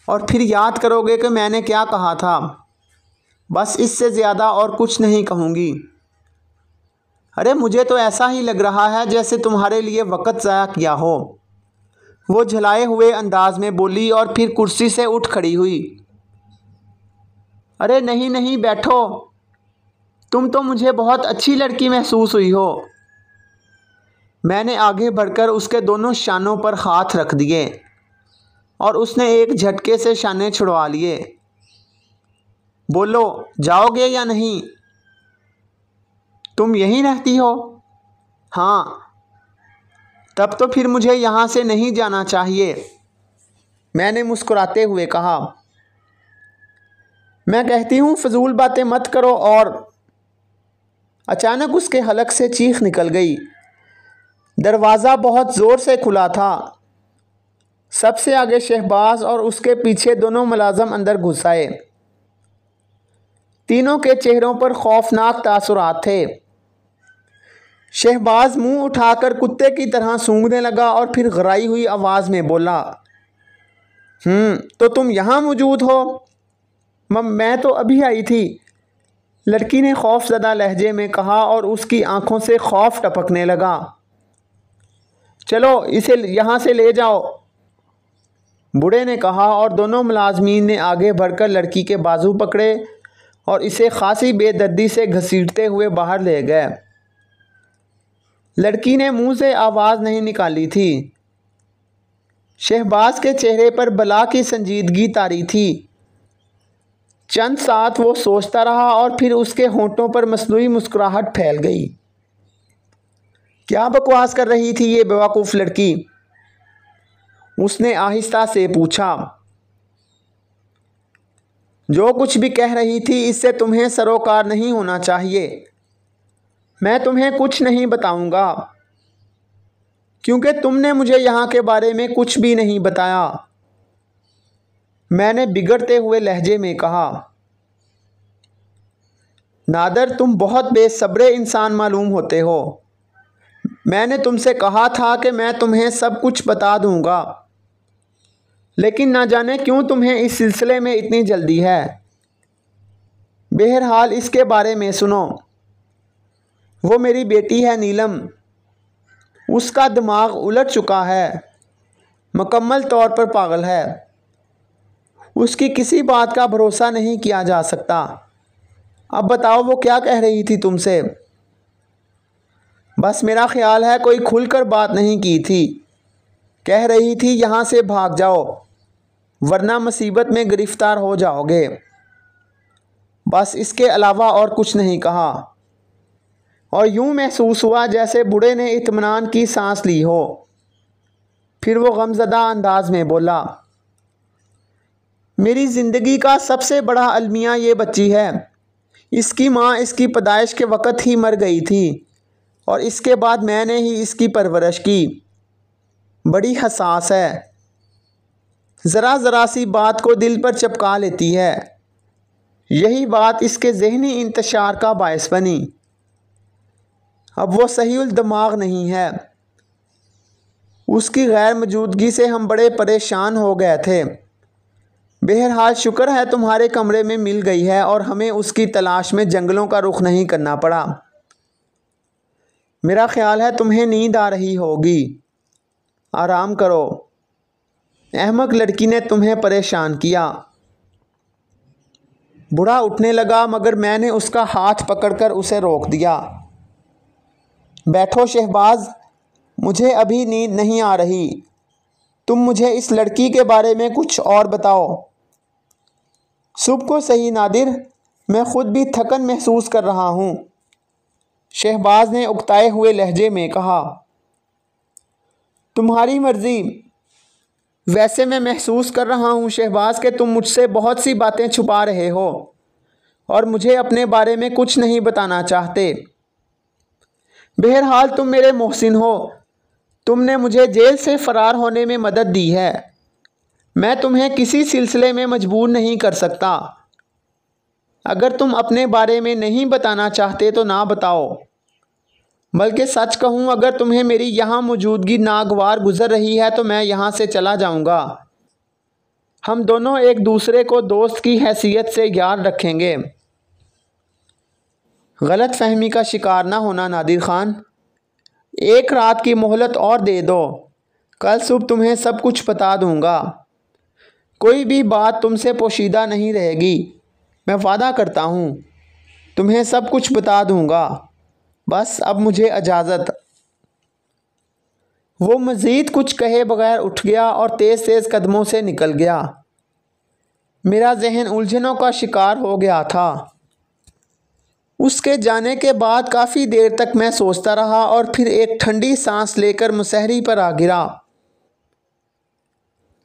और फिर याद करोगे कि मैंने क्या कहा था। बस इससे ज़्यादा और कुछ नहीं कहूँगी। अरे मुझे तो ऐसा ही लग रहा है जैसे तुम्हारे लिए वक़्त ज़ाया किया हो। वो झुलाए हुए अंदाज में बोली और फिर कुर्सी से उठ खड़ी हुई। अरे नहीं नहीं, बैठो। तुम तो मुझे बहुत अच्छी लड़की महसूस हुई हो। मैंने आगे बढ़कर उसके दोनों शानों पर हाथ रख दिए और उसने एक झटके से शाने छुड़वा लिए। बोलो, जाओगे या नहीं? तुम यहीं रहती हो? हाँ। तब तो फिर मुझे यहाँ से नहीं जाना चाहिए, मैंने मुस्कुराते हुए कहा। मैं कहती हूँ फजूल बातें मत करो। और अचानक उसके हलक से चीख निकल गई। दरवाज़ा बहुत ज़ोर से खुला था। सबसे आगे शहबाज और उसके पीछे दोनों मुलाजम अंदर घुस आए। तीनों के चेहरों पर खौफनाक तासुरात थे। शहबाज मुंह उठाकर कुत्ते की तरह सूंघने लगा और फिर गराई हुई आवाज़ में बोला, तो तुम यहाँ मौजूद हो? मैं तो अभी आई थी, लड़की ने खौफज़दा लहजे में कहा और उसकी आंखों से खौफ टपकने लगा। चलो इसे यहाँ से ले जाओ, बूढ़े ने कहा और दोनों मुलाजमीन ने आगे बढ़कर लड़की के बाजू पकड़े और इसे खासी बेदर्दी से घसीटते हुए बाहर ले गए। लड़की ने मुंह से आवाज़ नहीं निकाली थी। शहबाज के चेहरे पर बला की संजीदगी तारी थी। चंद साथ वो सोचता रहा और फिर उसके होंठों पर मसनूई मुस्कुराहट फैल गई। क्या बकवास कर रही थी ये बेवकूफ़ लड़की? उसने आहिस्ता से पूछा। जो कुछ भी कह रही थी इससे तुम्हें सरोकार नहीं होना चाहिए। मैं तुम्हें कुछ नहीं बताऊंगा क्योंकि तुमने मुझे यहाँ के बारे में कुछ भी नहीं बताया, मैंने बिगड़ते हुए लहजे में कहा। नादर, तुम बहुत बेसब्रे इंसान मालूम होते हो। मैंने तुमसे कहा था कि मैं तुम्हें सब कुछ बता दूंगा, लेकिन ना जाने क्यों तुम्हें इस सिलसिले में इतनी जल्दी है। बहरहाल इसके बारे में सुनो। वो मेरी बेटी है नीलम। उसका दिमाग उलट चुका है, मुकम्मल तौर पर पागल है। उसकी किसी बात का भरोसा नहीं किया जा सकता। अब बताओ वो क्या कह रही थी तुमसे? बस मेरा ख्याल है कोई खुलकर बात नहीं की थी। कह रही थी यहाँ से भाग जाओ वरना मुसीबत में गिरफ्तार हो जाओगे। बस इसके अलावा और कुछ नहीं कहा। और यूं महसूस हुआ जैसे बूढ़े ने इत्मीनान की सांस ली हो। फिर वो गमज़दा अंदाज में बोला, मेरी ज़िंदगी का सबसे बड़ा अलमिया ये बच्ची है। इसकी माँ इसकी पैदाइश के वक़्त ही मर गई थी और इसके बाद मैंने ही इसकी परवरिश की। बड़ी हसास है, ज़रा ज़रा सी बात को दिल पर चिपका लेती है। यही बात इसके ज़हनी इंतशार का बायस बनी। अब वो सहीउल दिमाग नहीं है। उसकी गैर मौजूदगी से हम बड़े परेशान हो गए थे। बहरहाल शुक्र है तुम्हारे कमरे में मिल गई है और हमें उसकी तलाश में जंगलों का रुख नहीं करना पड़ा। मेरा ख्याल है तुम्हें नींद आ रही होगी, आराम करो। अहमक लड़की ने तुम्हें परेशान किया। बूढ़ा उठने लगा मगर मैंने उसका हाथ पकड़कर उसे रोक दिया। बैठो शहबाज, मुझे अभी नींद नहीं आ रही। तुम मुझे इस लड़की के बारे में कुछ और बताओ। सुबह को सही नादिर, मैं ख़ुद भी थकन महसूस कर रहा हूँ, शहबाज ने उकताए हुए लहजे में कहा। तुम्हारी मर्ज़ी। वैसे मैं महसूस कर रहा हूँ शहबाज कि तुम मुझसे बहुत सी बातें छुपा रहे हो और मुझे अपने बारे में कुछ नहीं बताना चाहते। बहरहाल तुम मेरे मोहसिन हो। तुमने मुझे जेल से फ़रार होने में मदद दी है। मैं तुम्हें किसी सिलसिले में मजबूर नहीं कर सकता। अगर तुम अपने बारे में नहीं बताना चाहते तो ना बताओ। बल्कि सच कहूँ, अगर तुम्हें मेरी यहाँ मौजूदगी नागवार गुजर रही है तो मैं यहाँ से चला जाऊँगा। हम दोनों एक दूसरे को दोस्त की हैसियत से याद रखेंगे। गलत फहमी का शिकार ना होना नादिर ख़ान। एक रात की मोहलत और दे दो, कल सुबह तुम्हें सब कुछ बता दूँगा। कोई भी बात तुमसे पोशीदा नहीं रहेगी, मैं वादा करता हूँ। तुम्हें सब कुछ बता दूँगा। बस अब मुझे इजाज़त। वो मज़ीद कुछ कहे बगैर उठ गया और तेज़ तेज़ कदमों से निकल गया। मेरा जहन उलझनों का शिकार हो गया था। उसके जाने के बाद काफ़ी देर तक मैं सोचता रहा और फिर एक ठंडी सांस लेकर मुसहरी पर आ गिरा।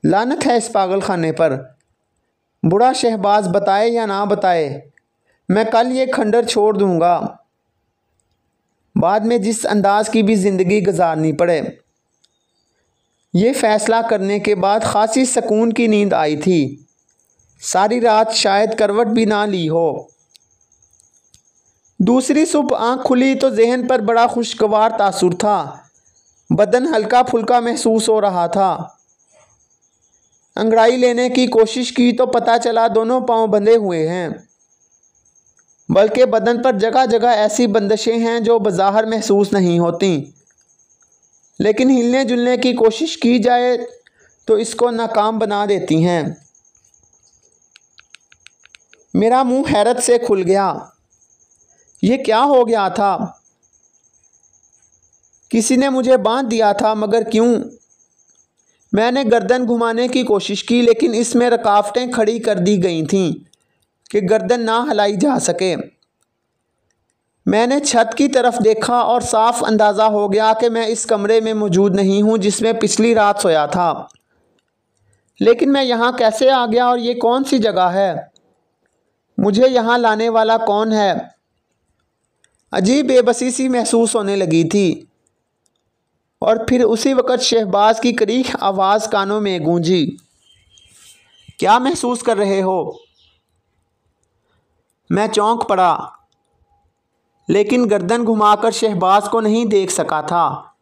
लानत है इस पागल खाने पर। बूढ़ा शहबाज बताए या ना बताए, मैं कल ये खंडर छोड़ दूंगा, बाद में जिस अंदाज की भी ज़िंदगी गुजारनी पड़े। ये फ़ैसला करने के बाद खासी सुकून की नींद आई थी। सारी रात शायद करवट भी ना ली हो। दूसरी सुबह आँख खुली तो जहन पर बड़ा खुशगवार तासुर था। बदन हल्का फुल्का महसूस हो रहा था। अंगड़ाई लेने की कोशिश की तो पता चला दोनों पांव बंधे हुए हैं, बल्कि बदन पर जगह जगह ऐसी बंदिशें हैं जो बज़ाहिर महसूस नहीं होती, लेकिन हिलने जुलने की कोशिश की जाए तो इसको नाकाम बना देती हैं। मेरा मुंह हैरत से खुल गया। ये क्या हो गया था? किसी ने मुझे बांध दिया था, मगर क्यों? मैंने गर्दन घुमाने की कोशिश की, लेकिन इसमें रुकावटें खड़ी कर दी गई थीं कि गर्दन ना हिलाई जा सके। मैंने छत की तरफ देखा और साफ अंदाज़ा हो गया कि मैं इस कमरे में मौजूद नहीं हूँ जिसमें पिछली रात सोया था। लेकिन मैं यहाँ कैसे आ गया और ये कौन सी जगह है? मुझे यहाँ लाने वाला कौन है? अजीब बेबसी सी महसूस होने लगी थी। और फिर उसी वक़्त शहबाज की करीख आवाज़ कानों में गूंजी। क्या महसूस कर रहे हो? मैं चौंक पड़ा, लेकिन गर्दन घुमाकर शहबाज को नहीं देख सका था।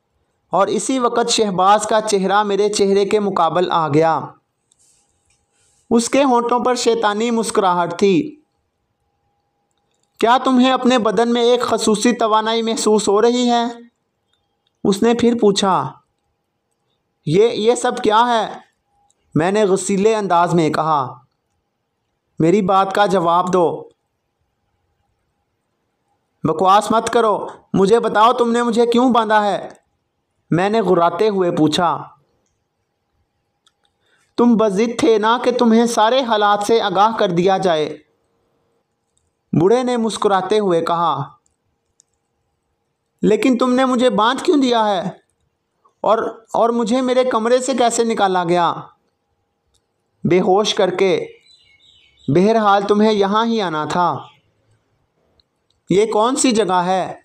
और इसी वक़्त शहबाज का चेहरा मेरे चेहरे के मुकाबल आ गया। उसके होंठों पर शैतानी मुस्कुराहट थी। क्या तुम्हें अपने बदन में एक खसूसी तवानाई महसूस हो रही है? उसने फिर पूछा। ये सब क्या है? मैंने गुस्सीले अंदाज में कहा। मेरी बात का जवाब दो। बकवास मत करो, मुझे बताओ तुमने मुझे क्यों बांधा है? मैंने गुर्राते हुए पूछा। तुम बज़िद थे ना कि तुम्हें सारे हालात से आगाह कर दिया जाए, बूढ़े ने मुस्कुराते हुए कहा। लेकिन तुमने मुझे बांध क्यों दिया है? और मुझे मेरे कमरे से कैसे निकाला गया? बेहोश करके। बहरहाल तुम्हें यहाँ ही आना था। ये कौन सी जगह है?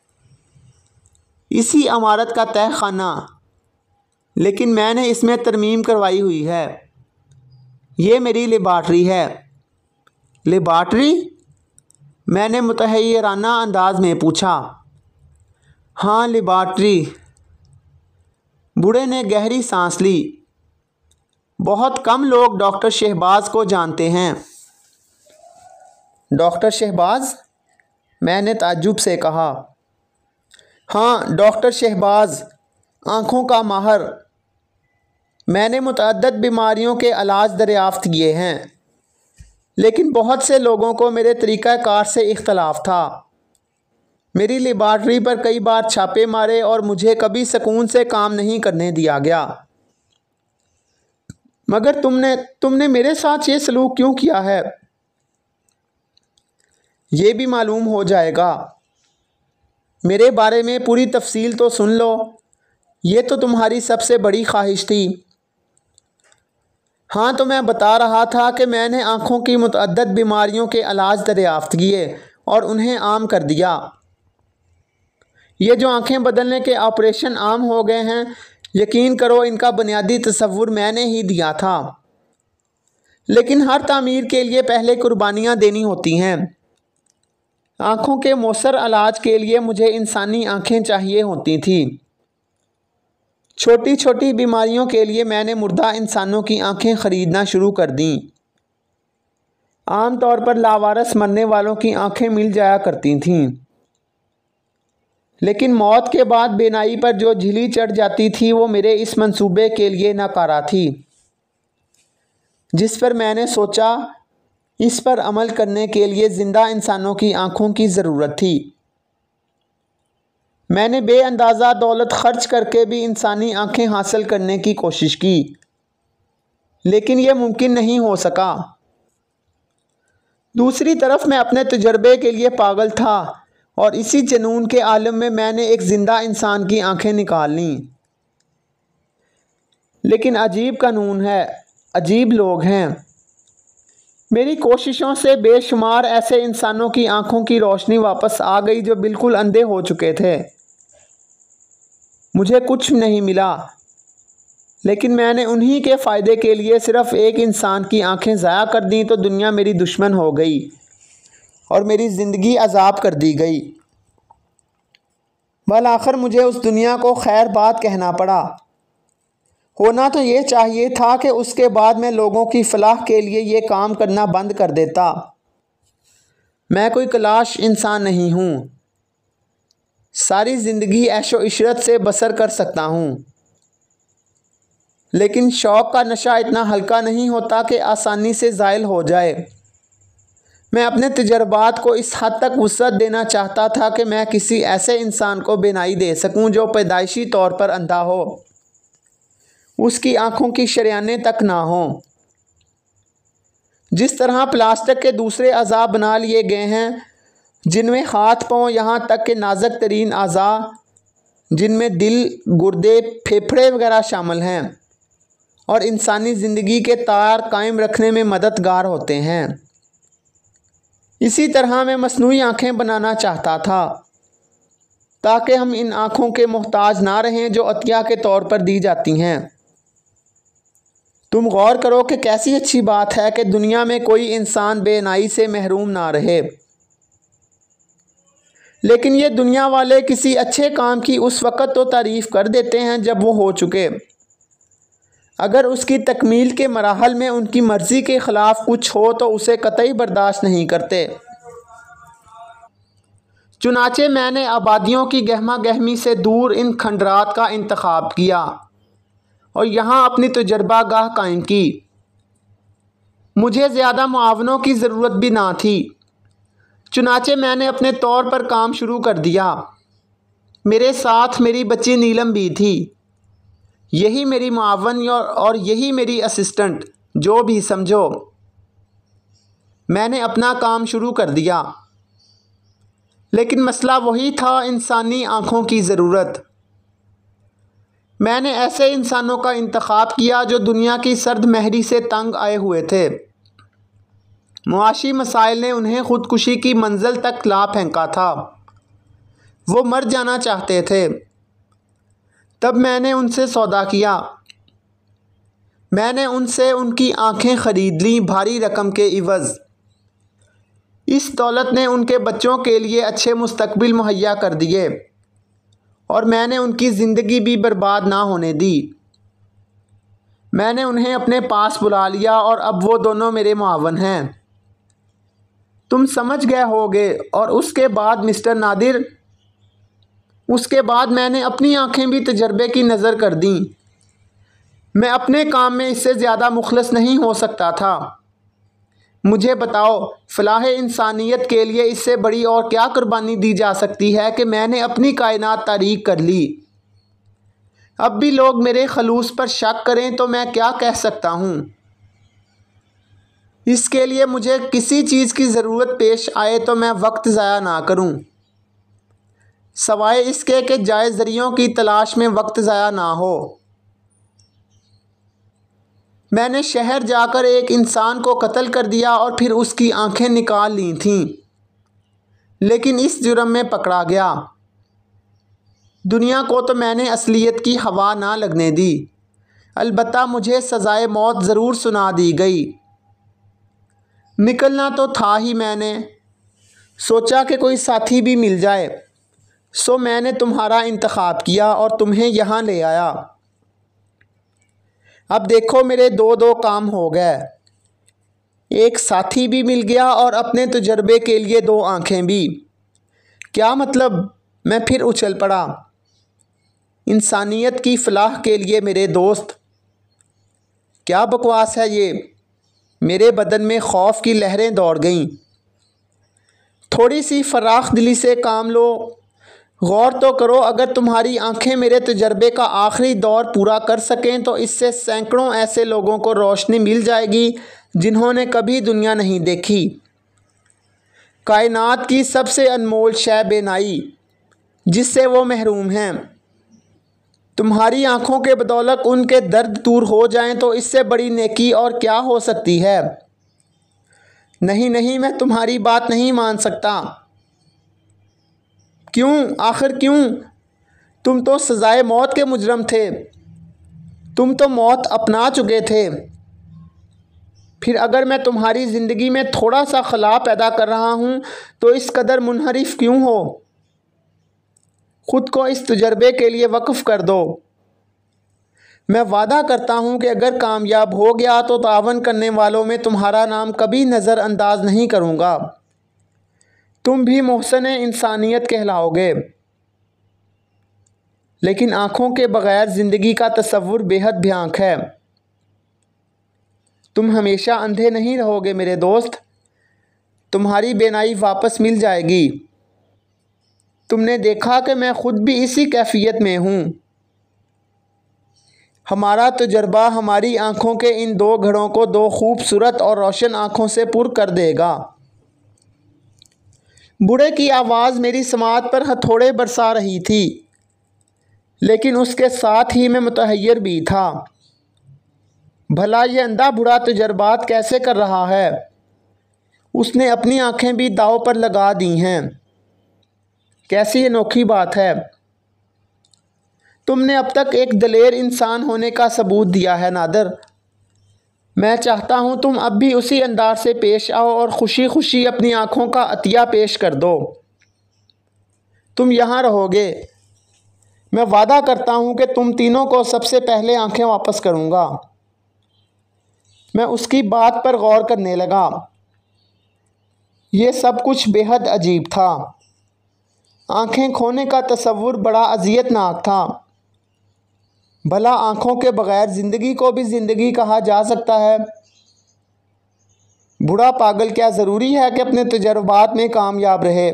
इसी इमारत का तहखाना, लेकिन मैंने इसमें तरमीम करवाई हुई है। ये मेरी लेबार्ट्री है। लेबार्ट्री? मैंने मुतहय्यराना अंदाज में पूछा। हाँ, लेबार्ट्री। बूढ़े ने गहरी सांस ली। बहुत कम लोग डॉक्टर शहबाज को जानते हैं। डॉक्टर शहबाज? मैंने ताज्जुब से कहा। हाँ, डॉक्टर शहबाज, आँखों का माहर। मैंने मुतअद्दिद बीमारियों के इलाज दरियाफ़्त किए हैं, लेकिन बहुत से लोगों को मेरे तरीक़ाकार से इख्तलाफ था। मेरी लेबार्ट्री पर कई बार छापे मारे और मुझे कभी सुकून से काम नहीं करने दिया गया। मगर तुमने मेरे साथ ये सलूक क्यों किया है? ये भी मालूम हो जाएगा। मेरे बारे में पूरी तफसील तो सुन लो। ये तो तुम्हारी सबसे बड़ी ख्वाहिश थी। हाँ, तो मैं बता रहा था कि मैंने आँखों की मुतअद्दिद बीमारियों के इलाज दरियाफ़्त किए और उन्हें आम कर दिया। ये जो आँखें बदलने के ऑपरेशन आम हो गए हैं, यकीन करो इनका बुनियादी तसव्वुर मैंने ही दिया था। लेकिन हर तामीर के लिए पहले कुर्बानियाँ देनी होती हैं। आँखों के मौसर इलाज के लिए मुझे इंसानी आँखें चाहिए होती थी। छोटी छोटी बीमारियों के लिए मैंने मुर्दा इंसानों की आँखें ख़रीदना शुरू कर दी। आम तौर पर लावारस मरने वालों की आँखें मिल जाया करती थीं, लेकिन मौत के बाद बेनाई पर जो झिली चढ़ जाती थी वो मेरे इस मंसूबे के लिए नाकारा थी, जिस पर मैंने सोचा इस पर अमल करने के लिए ज़िंदा इंसानों की आँखों की ज़रूरत थी। मैंने बेअंदाज़ा दौलत खर्च करके भी इंसानी आँखें हासिल करने की कोशिश की, लेकिन यह मुमकिन नहीं हो सका। दूसरी तरफ मैं अपने तजर्बे के लिए पागल था और इसी जुनून के आलम में मैंने एक ज़िंदा इंसान की आंखें निकाल लीं। लेकिन अजीब कानून है, अजीब लोग हैं। मेरी कोशिशों से बेशुमार ऐसे इंसानों की आंखों की रोशनी वापस आ गई जो बिल्कुल अंधे हो चुके थे। मुझे कुछ नहीं मिला, लेकिन मैंने उन्हीं के फ़ायदे के लिए सिर्फ़ एक इंसान की आंखें ज़ाया कर दी तो दुनिया मेरी दुश्मन हो गई और मेरी ज़िंदगी अजाब कर दी गई। बल आखिर मुझे उस दुनिया को खैर बात कहना पड़ा। होना तो ये चाहिए था कि उसके बाद मैं लोगों की फलाह के लिए ये काम करना बंद कर देता। मैं कोई कलाश इंसान नहीं हूँ, सारी ज़िंदगी ऐशो इशरत से बसर कर सकता हूँ, लेकिन शौक़ का नशा इतना हल्का नहीं होता कि आसानी से ज़ाइल हो जाए। मैं अपने तजर्बात को इस हद तक वुसअत देना चाहता था कि मैं किसी ऐसे इंसान को बिनाई दे सकूं जो पैदाइशी तौर पर अंधा हो, उसकी आँखों की शरियानें तक ना हों। जिस तरह प्लास्टिक के दूसरे अज़ा बना लिए गए हैं, जिनमें हाथ पाँव यहाँ तक के नाजुक तरीन अज़ा जिनमें दिल, गुर्दे, फेफड़े वगैरह शामिल हैं और इंसानी ज़िंदगी के तार कायम रखने में मददगार होते हैं, इसी तरह मैं मसनूई आँखें बनाना चाहता था ताकि हम इन आँखों के मोहताज ना रहें जो अतिया के तौर पर दी जाती हैं। तुम गौर करो कि कैसी अच्छी बात है कि दुनिया में कोई इंसान बेनाई से महरूम ना रहे। लेकिन ये दुनिया वाले किसी अच्छे काम की उस वक़्त तो तारीफ़ कर देते हैं जब वो हो चुके। अगर उसकी तकमील के मराहल में उनकी मर्ज़ी के ख़िलाफ़ कुछ हो तो उसे कतई बर्दाश्त नहीं करते। चुनाचे मैंने आबादियों की गहमा गहमी से दूर इन खंडरात का इंतखाब किया और यहाँ अपनी तजर्बा गाह कायम की। मुझे ज़्यादा मुआवनों की ज़रूरत भी ना थी, चुनाचे मैंने अपने तौर पर काम शुरू कर दिया। मेरे साथ मेरी बच्ची नीलम भी थी, यही मेरी मुआवन और यही मेरी असिस्टेंट, जो भी समझो। मैंने अपना काम शुरू कर दिया, लेकिन मसला वही था, इंसानी आँखों की ज़रूरत। मैंने ऐसे इंसानों का इंतखाब किया जो दुनिया की सर्द महरी से तंग आए हुए थे। मुआशी मसाइल ने उन्हें ख़ुदकुशी की मंजिल तक ला फेंका था, वो मर जाना चाहते थे। तब मैंने उनसे सौदा किया, मैंने उनसे उनकी आँखें ख़रीद लीं भारी रकम के इवज़। इस दौलत ने उनके बच्चों के लिए अच्छे मुस्तकबिल मुहैया कर दिए और मैंने उनकी ज़िंदगी भी बर्बाद ना होने दी। मैंने उन्हें अपने पास बुला लिया और अब वो दोनों मेरे मुआवन हैं। तुम समझ गए होगे। और उसके बाद मिस्टर नादिर, उसके बाद मैंने अपनी आँखें भी तजर्बे की नज़र कर दी। मैं अपने काम में इससे ज़्यादा मुखलस नहीं हो सकता था। मुझे बताओ, फलाह इंसानियत के लिए इससे बड़ी और क्या कुर्बानी दी जा सकती है कि मैंने अपनी कायनात तारीक कर ली। अब भी लोग मेरे खलूस पर शक करें तो मैं क्या कह सकता हूँ। इसके लिए मुझे किसी चीज़ की ज़रूरत पेश आए तो मैं वक्त ज़ाया ना करूँ, सवाए इसके कि जायज़ ज़रियों की तलाश में वक्त ज़ाया ना हो। मैंने शहर जाकर एक इंसान को कत्ल कर दिया और फिर उसकी आंखें निकाल ली थीं, लेकिन इस जुर्म में पकड़ा गया। दुनिया को तो मैंने असलियत की हवा ना लगने दी, अलबत्ता मुझे सज़ाए मौत ज़रूर सुना दी गई। निकलना तो था ही। मैंने सोचा कि कोई साथी भी मिल जाए, सो मैंने तुम्हारा इंतखाब किया और तुम्हें यहाँ ले आया। अब देखो, मेरे दो काम हो गए, एक साथी भी मिल गया और अपने तजर्बे के लिए 2 आँखें भी। क्या मतलब? मैं फिर उछल पड़ा। इंसानियत की फलाह के लिए मेरे दोस्त, क्या बकवास है ये। मेरे बदन में खौफ की लहरें दौड़ गईं। थोड़ी सी फराख दिली से काम लो, गौर तो करो, अगर तुम्हारी आंखें मेरे तजर्बे का आखिरी दौर पूरा कर सकें तो इससे सैकड़ों ऐसे लोगों को रोशनी मिल जाएगी जिन्होंने कभी दुनिया नहीं देखी, कायनात की सबसे अनमोल शय बेनाई जिससे वो महरूम हैं। तुम्हारी आंखों के बदौलत उनके दर्द दूर हो जाएं तो इससे बड़ी नेकी और क्या हो सकती है। नहीं नहीं, मैं तुम्हारी बात नहीं मान सकता। क्यों, आखिर क्यों? तुम तो सज़ाए मौत के मुजरम थे। तुम तो मौत अपना चुके थे। फिर अगर मैं तुम्हारी ज़िंदगी में थोड़ा सा खला पैदा कर रहा हूँ तो इस कदर मुनहरिफ क्यों हो? ख़ुद को इस तजर्बे के लिए वक्फ़ कर दो। मैं वादा करता हूँ कि अगर कामयाब हो गया तो तावन करने वालों में तुम्हारा नाम कभी नज़रअंदाज नहीं करूँगा। तुम भी मोहसन इंसानियत कहलाओगे। लेकिन आँखों के बग़ैर ज़िंदगी का तसव्वुर बेहद भयानक है। तुम हमेशा अंधे नहीं रहोगे मेरे दोस्त। तुम्हारी बेनाई वापस मिल जाएगी। तुमने देखा कि मैं ख़ुद भी इसी कैफियत में हूँ। हमारा तजर्बा हमारी आँखों के इन दो घड़ों को दो खूबसूरत और रोशन आँखों से पुर कर देगा। बूढ़े की आवाज़ मेरी समात पर हथौड़े बरसा रही थी, लेकिन उसके साथ ही मैं मुतहय्यर भी था। भला ये अंधा बूढ़ा तजर्बात कैसे कर रहा है? उसने अपनी आँखें भी दांव पर लगा दी हैं। कैसी अनोखी बात है। तुमने अब तक एक दलेर इंसान होने का सबूत दिया है नादर। मैं चाहता हूँ तुम अब भी उसी अंदाज से पेश आओ और खुशी खुशी अपनी आँखों का अतिया पेश कर दो। तुम यहाँ रहोगे। मैं वादा करता हूँ कि तुम तीनों को सबसे पहले आँखें वापस करूँगा। मैं उसकी बात पर गौर करने लगा। ये सब कुछ बेहद अजीब था। आँखें खोने का तसव्वुर बड़ा अज़ियतनाक था। भला आँखों के बग़ैर ज़िंदगी को भी ज़िंदगी कहा जा सकता है? बूढ़ा पागल क्या ज़रूरी है कि अपने तजर्बात में कामयाब रहे?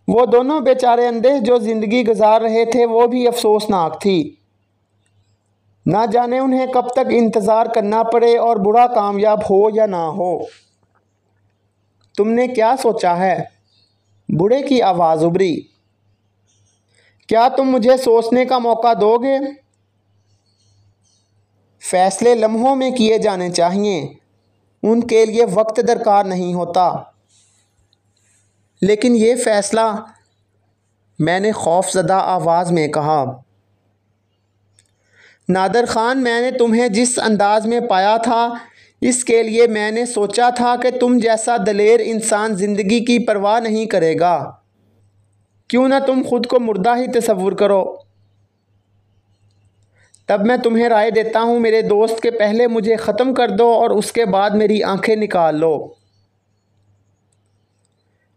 वो दोनों बेचारे अंधे जो ज़िंदगी गुजार रहे थे वो भी अफसोसनाक थी। ना जाने उन्हें कब तक इंतज़ार करना पड़े और बूढ़ा कामयाब हो या ना हो। तुमने क्या सोचा है? बूढ़े की आवाज़ उभरी। क्या तुम मुझे सोचने का मौका दोगे? फ़ैसले लम्हों में किए जाने चाहिए, उनके लिए वक्त दरकार नहीं होता। लेकिन ये फ़ैसला, मैंने खौफज़दा आवाज़ में कहा। नादर ख़ान, मैंने तुम्हें जिस अंदाज़ में पाया था इसके लिए मैंने सोचा था कि तुम जैसा दलेर इंसान ज़िंदगी की परवाह नहीं करेगा। क्यों ना तुम खुद को मुर्दा ही तसव्वुर करो। तब मैं तुम्हें राय देता हूँ मेरे दोस्त के पहले मुझे ख़त्म कर दो और उसके बाद मेरी आंखें निकाल लो।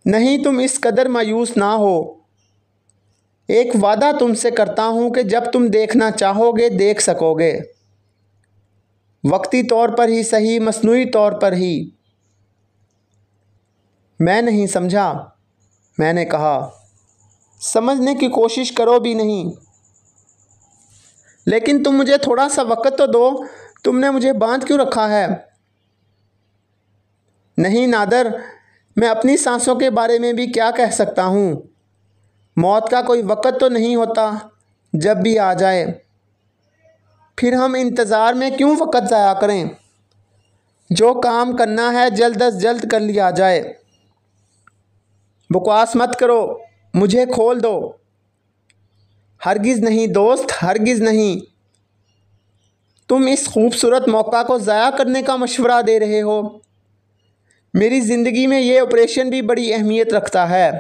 नहीं, तुम इस कदर मायूस ना हो। एक वादा तुमसे करता हूँ कि जब तुम देखना चाहोगे देख सकोगे। वक्ती तौर पर ही सही, मसनूई तौर पर ही। मैं नहीं समझा, मैंने कहा। समझने की कोशिश करो भी नहीं। लेकिन तुम मुझे थोड़ा सा वक़्त तो दो। तुमने मुझे बांध क्यों रखा है? नहीं नादर, मैं अपनी सांसों के बारे में भी क्या कह सकता हूँ। मौत का कोई वक़्त तो नहीं होता, जब भी आ जाए। फिर हम इंतज़ार में क्यों वक़्त ज़ाया करें? जो काम करना है जल्द अज जल्द कर लिया जाए। बकवास मत करो, मुझे खोल दो। हरगिज़ नहीं दोस्त, हरगिज़ नहीं। तुम इस खूबसूरत मौका को ज़ाया करने का मशवरा दे रहे हो। मेरी ज़िंदगी में ये ऑपरेशन भी बड़ी अहमियत रखता है।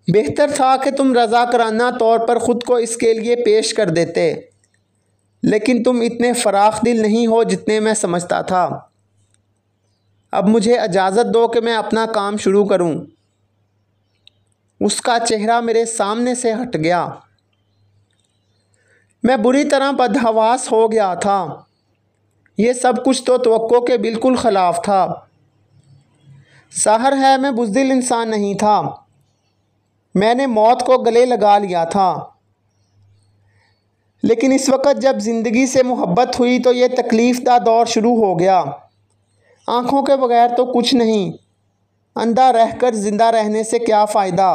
बेहतर था कि तुम रज़ाकराना तौर पर ख़ुद को इसके लिए पेश कर देते, लेकिन तुम इतने फ़राख दिल नहीं हो जितने मैं समझता था। अब मुझे इजाज़त दो कि मैं अपना काम शुरू करूं। उसका चेहरा मेरे सामने से हट गया। मैं बुरी तरह बदहवास हो गया था। ये सब कुछ तो तवक्को के बिल्कुल ख़िलाफ़ था। ज़ाहिर है मैं बुज़दिल इंसान नहीं था। मैंने मौत को गले लगा लिया था। लेकिन इस वक्त जब ज़िंदगी से मोहब्बत हुई तो ये तकलीफ़ दा दौर शुरू हो गया। आँखों के बगैर तो कुछ नहीं। अंधा रहकर ज़िंदा रहने से क्या फ़ायदा।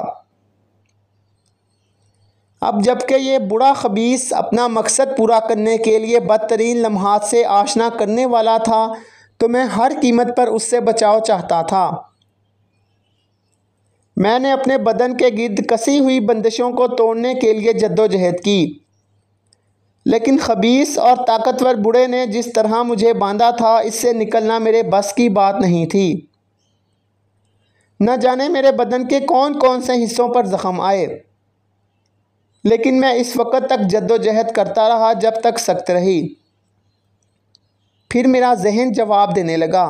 अब जबकि ये बुरा खबीस अपना मकसद पूरा करने के लिए बदतरीन लम्हात से आशना करने वाला था, तो मैं हर कीमत पर उससे बचाव चाहता था। मैंने अपने बदन के गिर्द कसी हुई बंदिशों को तोड़ने के लिए जद्दोजहद की, लेकिन खबीस और ताकतवर बूढ़े ने जिस तरह मुझे बांधा था, इससे निकलना मेरे बस की बात नहीं थी। न जाने मेरे बदन के कौन कौन से हिस्सों पर ज़ख्म आए, लेकिन मैं इस वक्त तक जद्दोजहद करता रहा जब तक सख्त रही। फिर मेरा जहन जवाब देने लगा।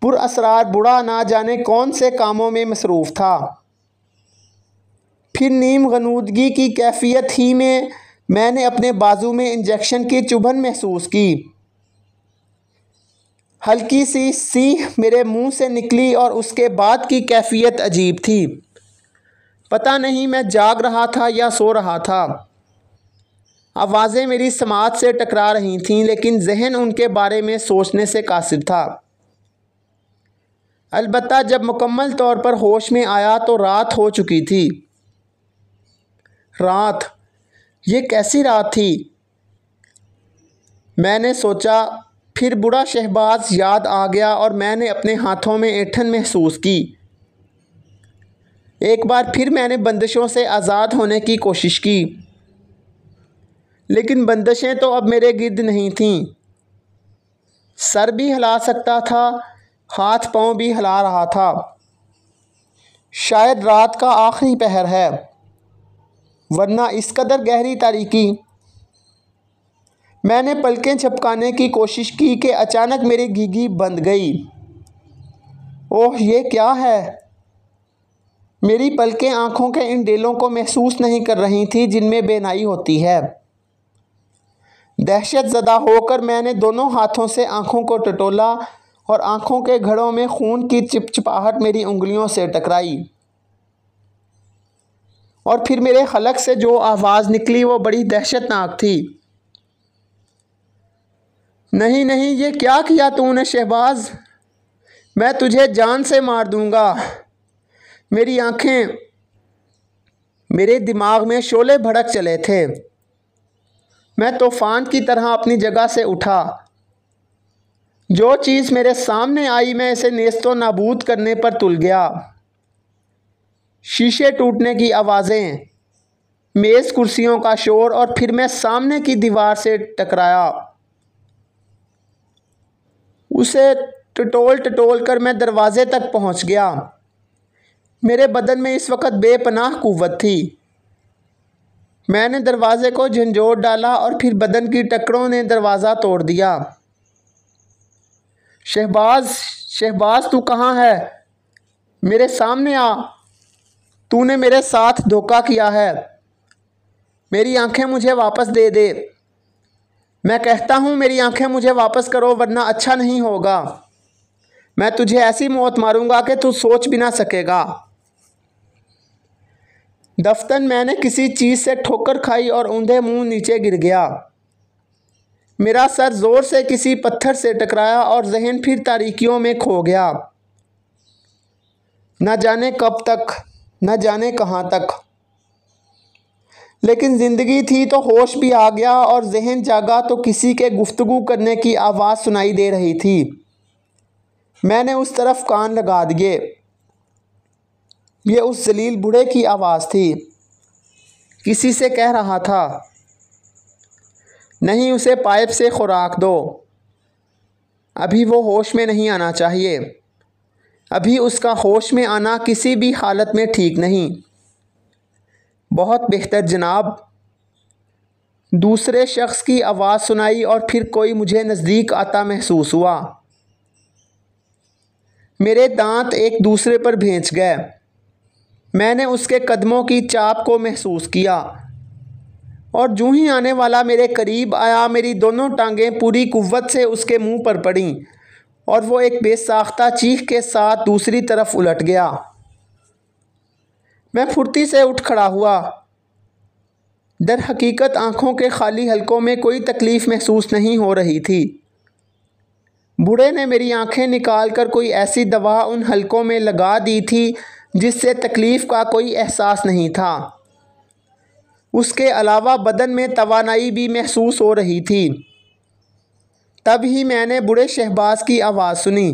पुरअसरार बूढ़ा ना जाने कौन से कामों में मसरूफ़ था। फिर नीम गनूदगी की कैफियत ही में मैंने अपने बाजू में इंजेक्शन की चुभन महसूस की। हल्की सी सीह मेरे मुंह से निकली और उसके बाद की कैफियत अजीब थी। पता नहीं मैं जाग रहा था या सो रहा था। आवाज़ें मेरी समात से टकरा रही थीं, लेकिन जहन उनके बारे में सोचने से कासिर था। अलबत्ता जब मुकम्मल तौर पर होश में आया तो रात हो चुकी थी। रात, ये कैसी रात थी, मैंने सोचा। फिर बूढ़ा शहबाज याद आ गया और मैंने अपने हाथों में ऐंठन महसूस की। एक बार फिर मैंने बंदिशों से आज़ाद होने की कोशिश की, लेकिन बंदिशें तो अब मेरे गिर्द नहीं थीं। सर भी हिला सकता था, हाथ पांव भी हिला रहा था। शायद रात का आखिरी पहर है, वरना इस कदर गहरी तारीकी। मैंने पलकें झपकाने की कोशिश की कि अचानक मेरी घीघी बंद गई। ओह, ये क्या है। मेरी पलकें आंखों के इन डेलों को महसूस नहीं कर रही थी जिनमें बेनाई होती है। दहशत ज़दा होकर मैंने दोनों हाथों से आंखों को टटोला और आंखों के घड़ों में खून की चिपचिपाहट मेरी उंगलियों से टकराई। और फिर मेरे हलक से जो आवाज़ निकली वो बड़ी दहशतनाक थी। नहीं नहीं, ये क्या किया तूने शहबाज, मैं तुझे जान से मार दूंगा। मेरी आंखें, मेरे दिमाग में शोले भड़क चले थे। मैं तूफान की तरह अपनी जगह से उठा। जो चीज़ मेरे सामने आई मैं इसे नेस्तो नाबूद करने पर तुल गया। शीशे टूटने की आवाज़ें, मेज़ कुर्सियों का शोर, और फिर मैं सामने की दीवार से टकराया। उसे टटोल टटोल कर मैं दरवाजे तक पहुंच गया। मेरे बदन में इस वक्त बेपनाह कुव्वत थी। मैंने दरवाजे को झंझोड़ डाला और फिर बदन की टक्करों ने दरवाज़ा तोड़ दिया। शहबाज, शहबाज, तू कहाँ है? मेरे सामने आ। तूने मेरे साथ धोखा किया है। मेरी आंखें मुझे वापस दे दे। मैं कहता हूँ मेरी आंखें मुझे वापस करो, वरना अच्छा नहीं होगा। मैं तुझे ऐसी मौत मारूंगा कि तू सोच भी ना सकेगा। दफ्तन मैंने किसी चीज़ से ठोकर खाई और ऊंधे मुंह नीचे गिर गया। मेरा सर ज़ोर से किसी पत्थर से टकराया और जहन फिर तारीकियों में खो गया। न जाने कब तक, न जाने कहाँ तक। लेकिन ज़िंदगी थी तो होश भी आ गया, और जहन जागा तो किसी के गुफ्तगू करने की आवाज़ सुनाई दे रही थी। मैंने उस तरफ कान लगा दिए। ये उस जलील बूढ़े की आवाज़ थी। किसी से कह रहा था, नहीं, उसे पाइप से खुराक दो। अभी वो होश में नहीं आना चाहिए। अभी उसका होश में आना किसी भी हालत में ठीक नहीं। बहुत बेहतर जनाब। दूसरे शख्स की आवाज़ सुनाई और फिर कोई मुझे नज़दीक आता महसूस हुआ। मेरे दांत एक दूसरे पर भेंच गए। मैंने उसके कदमों की चाप को महसूस किया, और जूं ही आने वाला मेरे करीब आया, मेरी दोनों टांगें पूरी कुव्वत से उसके मुंह पर पड़ीं और वो एक बेसाख्ता चीख के साथ दूसरी तरफ उलट गया। मैं फुर्ती से उठ खड़ा हुआ। दर हकीकत आँखों के खाली हलकों में कोई तकलीफ़ महसूस नहीं हो रही थी। बूढ़े ने मेरी आंखें निकालकर कोई ऐसी दवा उन हलकों में लगा दी थी जिससे तकलीफ़ का कोई एहसास नहीं था। उसके अलावा बदन में तवानाई भी महसूस हो रही थी। तब ही मैंने बूढ़े शहबाज की आवाज़ सुनी,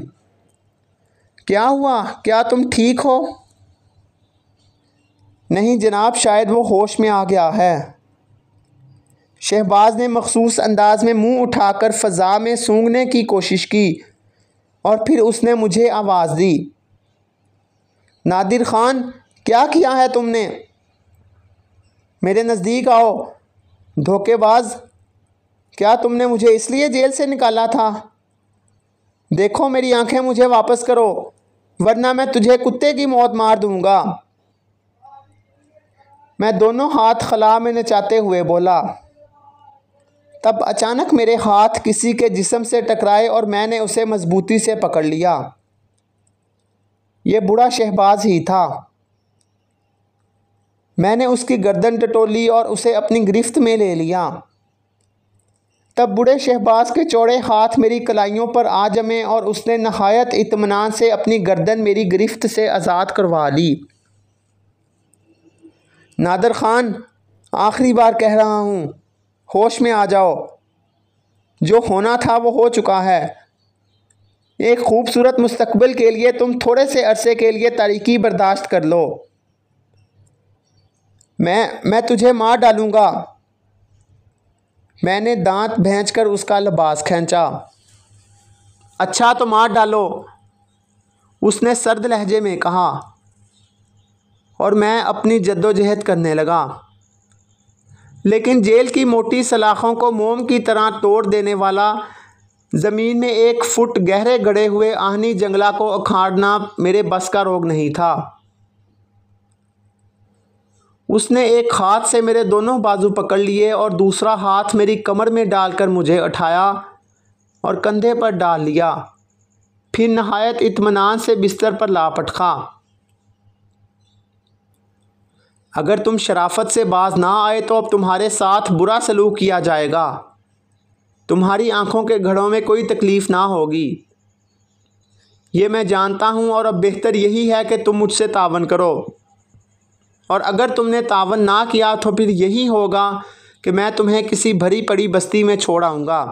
क्या हुआ, क्या तुम ठीक हो? नहीं जनाब, शायद वो होश में आ गया है। शहबाज ने मखसूस अंदाज में मुंह उठाकर फ़ज़ा में सूंघने की कोशिश की और फिर उसने मुझे आवाज़ दी, नादिर ख़ान, क्या किया है तुमने? मेरे नज़दीक आओ, धोखेबाज। क्या तुमने मुझे इसलिए जेल से निकाला था? देखो मेरी आंखें मुझे वापस करो, वरना मैं तुझे कुत्ते की मौत मार दूंगा। मैं दोनों हाथ खला में नचाते हुए बोला। तब अचानक मेरे हाथ किसी के जिस्म से टकराए और मैंने उसे मजबूती से पकड़ लिया। ये बूढ़ा शहबाज ही था। मैंने उसकी गर्दन टटोली और उसे अपनी गिरफ्त में ले लिया। तब बूढ़े शहबाज के चौड़े हाथ मेरी कलाइयों पर आ जमे और उसने नहायत इत्मीनान से अपनी गर्दन मेरी गिरफ्त से आज़ाद करवा ली। नादिर ख़ान, आखिरी बार कह रहा हूँ, होश में आ जाओ। जो होना था वो हो चुका है। एक खूबसूरत मुस्तकबिल के लिए तुम थोड़े से अरसे के लिए तारीकी बर्दाश्त कर लो। मैं तुझे मार डालूँगा। मैंने दांत भैंचकर उसका लिबास खींचा। अच्छा तो मार डालो, उसने सर्द लहजे में कहा और मैं अपनी जद्दोजहद करने लगा। लेकिन जेल की मोटी सलाखों को मोम की तरह तोड़ देने वाला ज़मीन में 1 फुट गहरे गड़े हुए आहनी जंगला को उखाड़ना मेरे बस का रोग नहीं था। उसने एक हाथ से मेरे दोनों बाजू पकड़ लिए और दूसरा हाथ मेरी कमर में डालकर मुझे उठाया और कंधे पर डाल लिया। फिर नहायत इत्मीनान से बिस्तर पर ला पटका। अगर तुम शराफत से बाज ना आए तो अब तुम्हारे साथ बुरा सलूक किया जाएगा। तुम्हारी आंखों के घड़ों में कोई तकलीफ़ ना होगी, ये मैं जानता हूँ, और अब बेहतर यही है कि तुम मुझसे तावन करो। और अगर तुमने तावन ना किया तो फिर यही होगा कि मैं तुम्हें किसी भरी पड़ी बस्ती में छोड़ आऊँगा।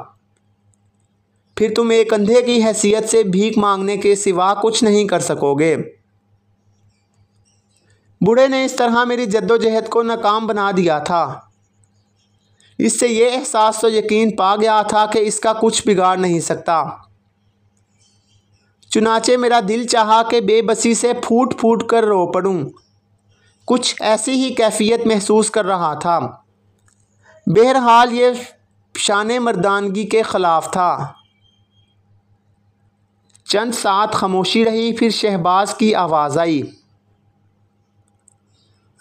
फिर तुम एक अंधे की हैसियत से भीख मांगने के सिवा कुछ नहीं कर सकोगे। बूढ़े ने इस तरह मेरी जद्दोजहद को नाकाम बना दिया था। इससे ये एहसास तो यकीन पा गया था कि इसका कुछ बिगाड़ नहीं सकता। चुनाचे मेरा दिल चाहा कि बेबसी से फूट फूट कर रो पड़ूं। कुछ ऐसी ही कैफियत महसूस कर रहा था। बहरहाल ये शान मर्दानगी के ख़िलाफ़ था। चंद साथ खामोशी रही, फिर शहबाज की आवाज़ आई,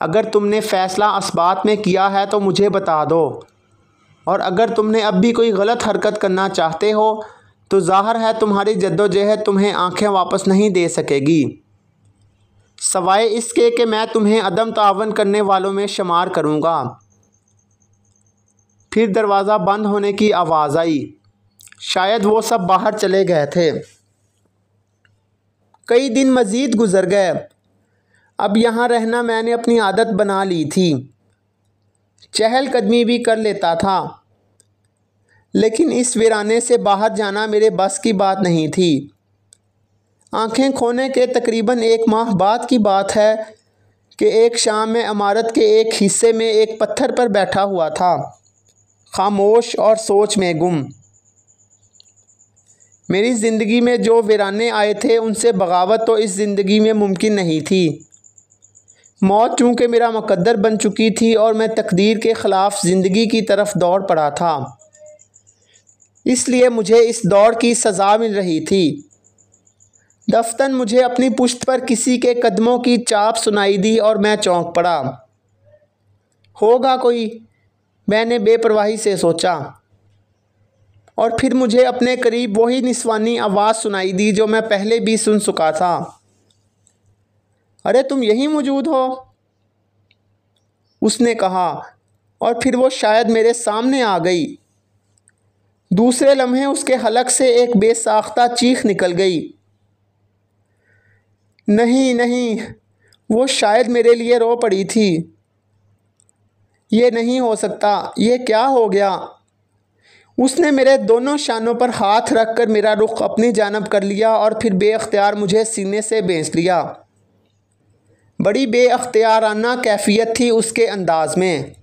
अगर तुमने फ़ैसला असबात में किया है तो मुझे बता दो, और अगर तुमने अब भी कोई गलत हरकत करना चाहते हो तो ज़ाहिर है तुम्हारी जद्दोजहद तुम्हें आंखें वापस नहीं दे सकेगी, सवाए इसके कि मैं तुम्हें अदम तावन करने वालों में शुमार करूँगा। फिर दरवाज़ा बंद होने की आवाज़ आई। शायद वो सब बाहर चले गए थे। कई दिन मज़ीद गुज़र गए। अब यहाँ रहना मैंने अपनी आदत बना ली थी। चहलकदमी भी कर लेता था, लेकिन इस वीराने से बाहर जाना मेरे बस की बात नहीं थी। आंखें खोने के तकरीबन 1 माह बाद की बात है कि एक शाम में इमारत के एक हिस्से में एक पत्थर पर बैठा हुआ था, खामोश और सोच में गुम। मेरी ज़िंदगी में जो वीराने आए थे उनसे बगावत तो इस ज़िंदगी में मुमकिन नहीं थी। मौत चूँकि मेरा मुकद्दर बन चुकी थी और मैं तकदीर के ख़िलाफ़ ज़िंदगी की तरफ दौड़ पड़ा था, इसलिए मुझे इस दौड़ की सज़ा मिल रही थी। दफ्तन मुझे अपनी पुश्त पर किसी के कदमों की चाप सुनाई दी और मैं चौंक पड़ा। होगा कोई, मैंने बेपरवाही से सोचा, और फिर मुझे अपने करीब वही निस्वानी आवाज़ सुनाई दी जो मैं पहले भी सुन चुका था। अरे तुम यहीं मौजूद हो, उसने कहा, और फिर वो शायद मेरे सामने आ गई। दूसरे लम्हे उसके हलक से एक बेसाख्ता चीख निकल गई। नहीं नहीं, वो शायद मेरे लिए रो पड़ी थी। ये नहीं हो सकता, ये क्या हो गया? उसने मेरे दोनों शानों पर हाथ रखकर मेरा रुख अपनी जानब कर लिया और फिर बेअख्तियार मुझे सीने से बेंच लिया। बड़ी बेअख्तियाराना कैफियत थी उसके अंदाज में।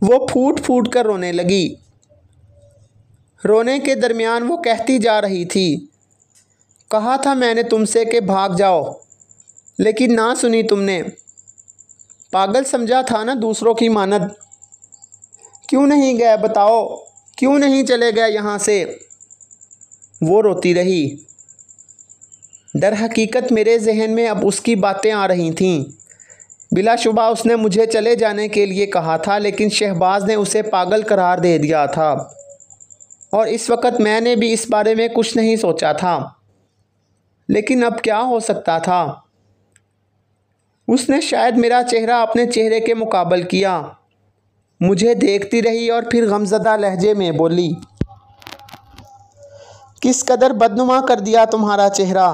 वो फूट फूट कर रोने लगी। रोने के दरमियान वो कहती जा रही थी, कहा था मैंने तुमसे कि भाग जाओ, लेकिन ना सुनी तुमने। पागल समझा था ना दूसरों की मानद। क्यों नहीं गए बताओ, क्यों नहीं चले गए यहाँ से? वो रोती रही। दर हकीकत मेरे जहन में अब उसकी बातें आ रही थीं। बिलाशुबा उसने मुझे चले जाने के लिए कहा था, लेकिन शहबाज ने उसे पागल करार दे दिया था और इस वक्त मैंने भी इस बारे में कुछ नहीं सोचा था। लेकिन अब क्या हो सकता था? उसने शायद मेरा चेहरा अपने चेहरे के मुकाबल किया, मुझे देखती रही और फिर गमज़दा लहजे में बोली, किस कदर बदनुमा कर दिया तुम्हारा चेहरा।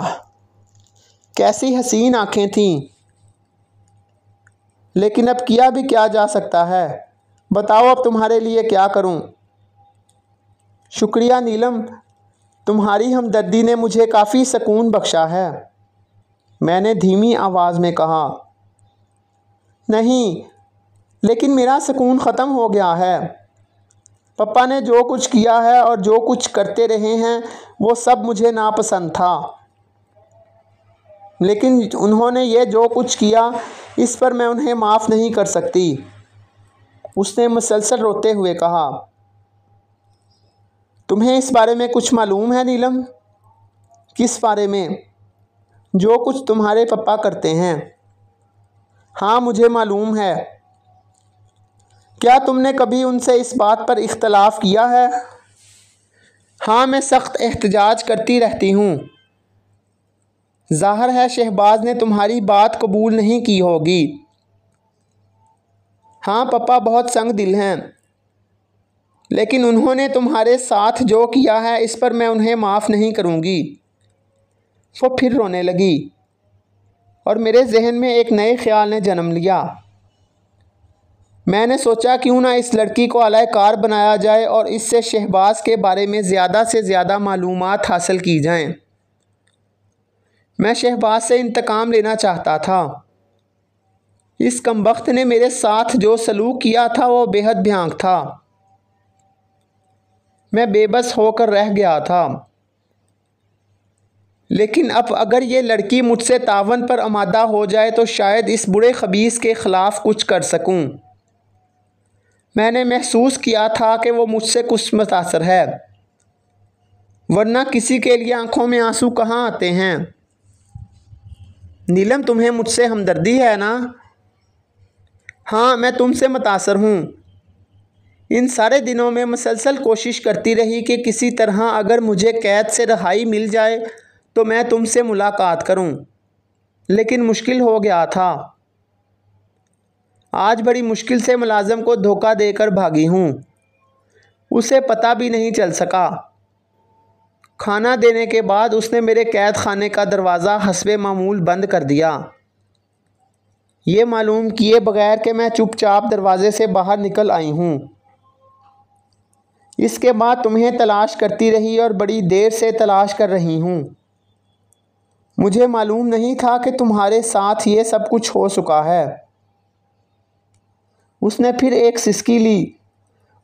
कैसी हसीन आँखें थीं। लेकिन अब किया भी क्या जा सकता है? बताओ अब तुम्हारे लिए क्या करूं? शुक्रिया नीलम, तुम्हारी हमदर्दी ने मुझे काफ़ी सुकून बख्शा है। मैंने धीमी आवाज़ में कहा। नहीं, लेकिन मेरा सुकून ख़त्म हो गया है। पप्पा ने जो कुछ किया है और जो कुछ करते रहे हैं वो सब मुझे नापसंद था, लेकिन उन्होंने ये जो कुछ किया इस पर मैं उन्हें माफ़ नहीं कर सकती। उसने मुसलसल रोते हुए कहा। तुम्हें इस बारे में कुछ मालूम है नीलम? किस बारे में? जो कुछ तुम्हारे पप्पा करते हैं। हाँ, मुझे मालूम है। क्या तुमने कभी उनसे इस बात पर इख्तलाफ किया है? हाँ, मैं सख्त एहतजाज करती रहती हूँ। ज़ाहिर है शहबाज ने तुम्हारी बात कबूल नहीं की होगी। हाँ, पप्पा बहुत संग दिल हैं, लेकिन उन्होंने तुम्हारे साथ जो किया है इस पर मैं उन्हें माफ़ नहीं करूँगी। वो फिर रोने लगी और मेरे जहन में एक नए ख्याल ने जन्म लिया। मैंने सोचा क्यों ना इस लड़की को अलाकार बनाया जाए और इससे शहबाज के बारे में ज़्यादा से ज़्यादा मालूमात हासिल की जाएं। मैं शहबाज से इंतकाम लेना चाहता था। इस कमबख्त ने मेरे साथ जो सलूक किया था वो बेहद भयानक था। मैं बेबस होकर रह गया था। लेकिन अब अगर ये लड़की मुझसे तावन पर आमादा हो जाए तो शायद इस बुरे खबीस के ख़िलाफ़ कुछ कर सकूं। मैंने महसूस किया था कि वो मुझसे कुछ मुतासर है, वरना किसी के लिए आंखों में आंसू कहाँ आते हैं। नीलम, तुम्हें मुझसे हमदर्दी है ना? हाँ, मैं तुमसे मुतासर हूँ। इन सारे दिनों में मुसलसल कोशिश करती रही कि किसी तरह अगर मुझे कैद से रहाई मिल जाए तो मैं तुमसे मुलाकात करूं, लेकिन मुश्किल हो गया था। आज बड़ी मुश्किल से मुलाज़म को धोखा देकर भागी हूं। उसे पता भी नहीं चल सका। खाना देने के बाद उसने मेरे कैद खाने का दरवाज़ा हस्बे मामूल बंद कर दिया, ये मालूम किए बगैर कि मैं चुपचाप दरवाज़े से बाहर निकल आई हूँ। इसके बाद तुम्हें तलाश करती रही और बड़ी देर से तलाश कर रही हूँ। मुझे मालूम नहीं था कि तुम्हारे साथ ये सब कुछ हो चुका है। उसने फिर एक सिसकी ली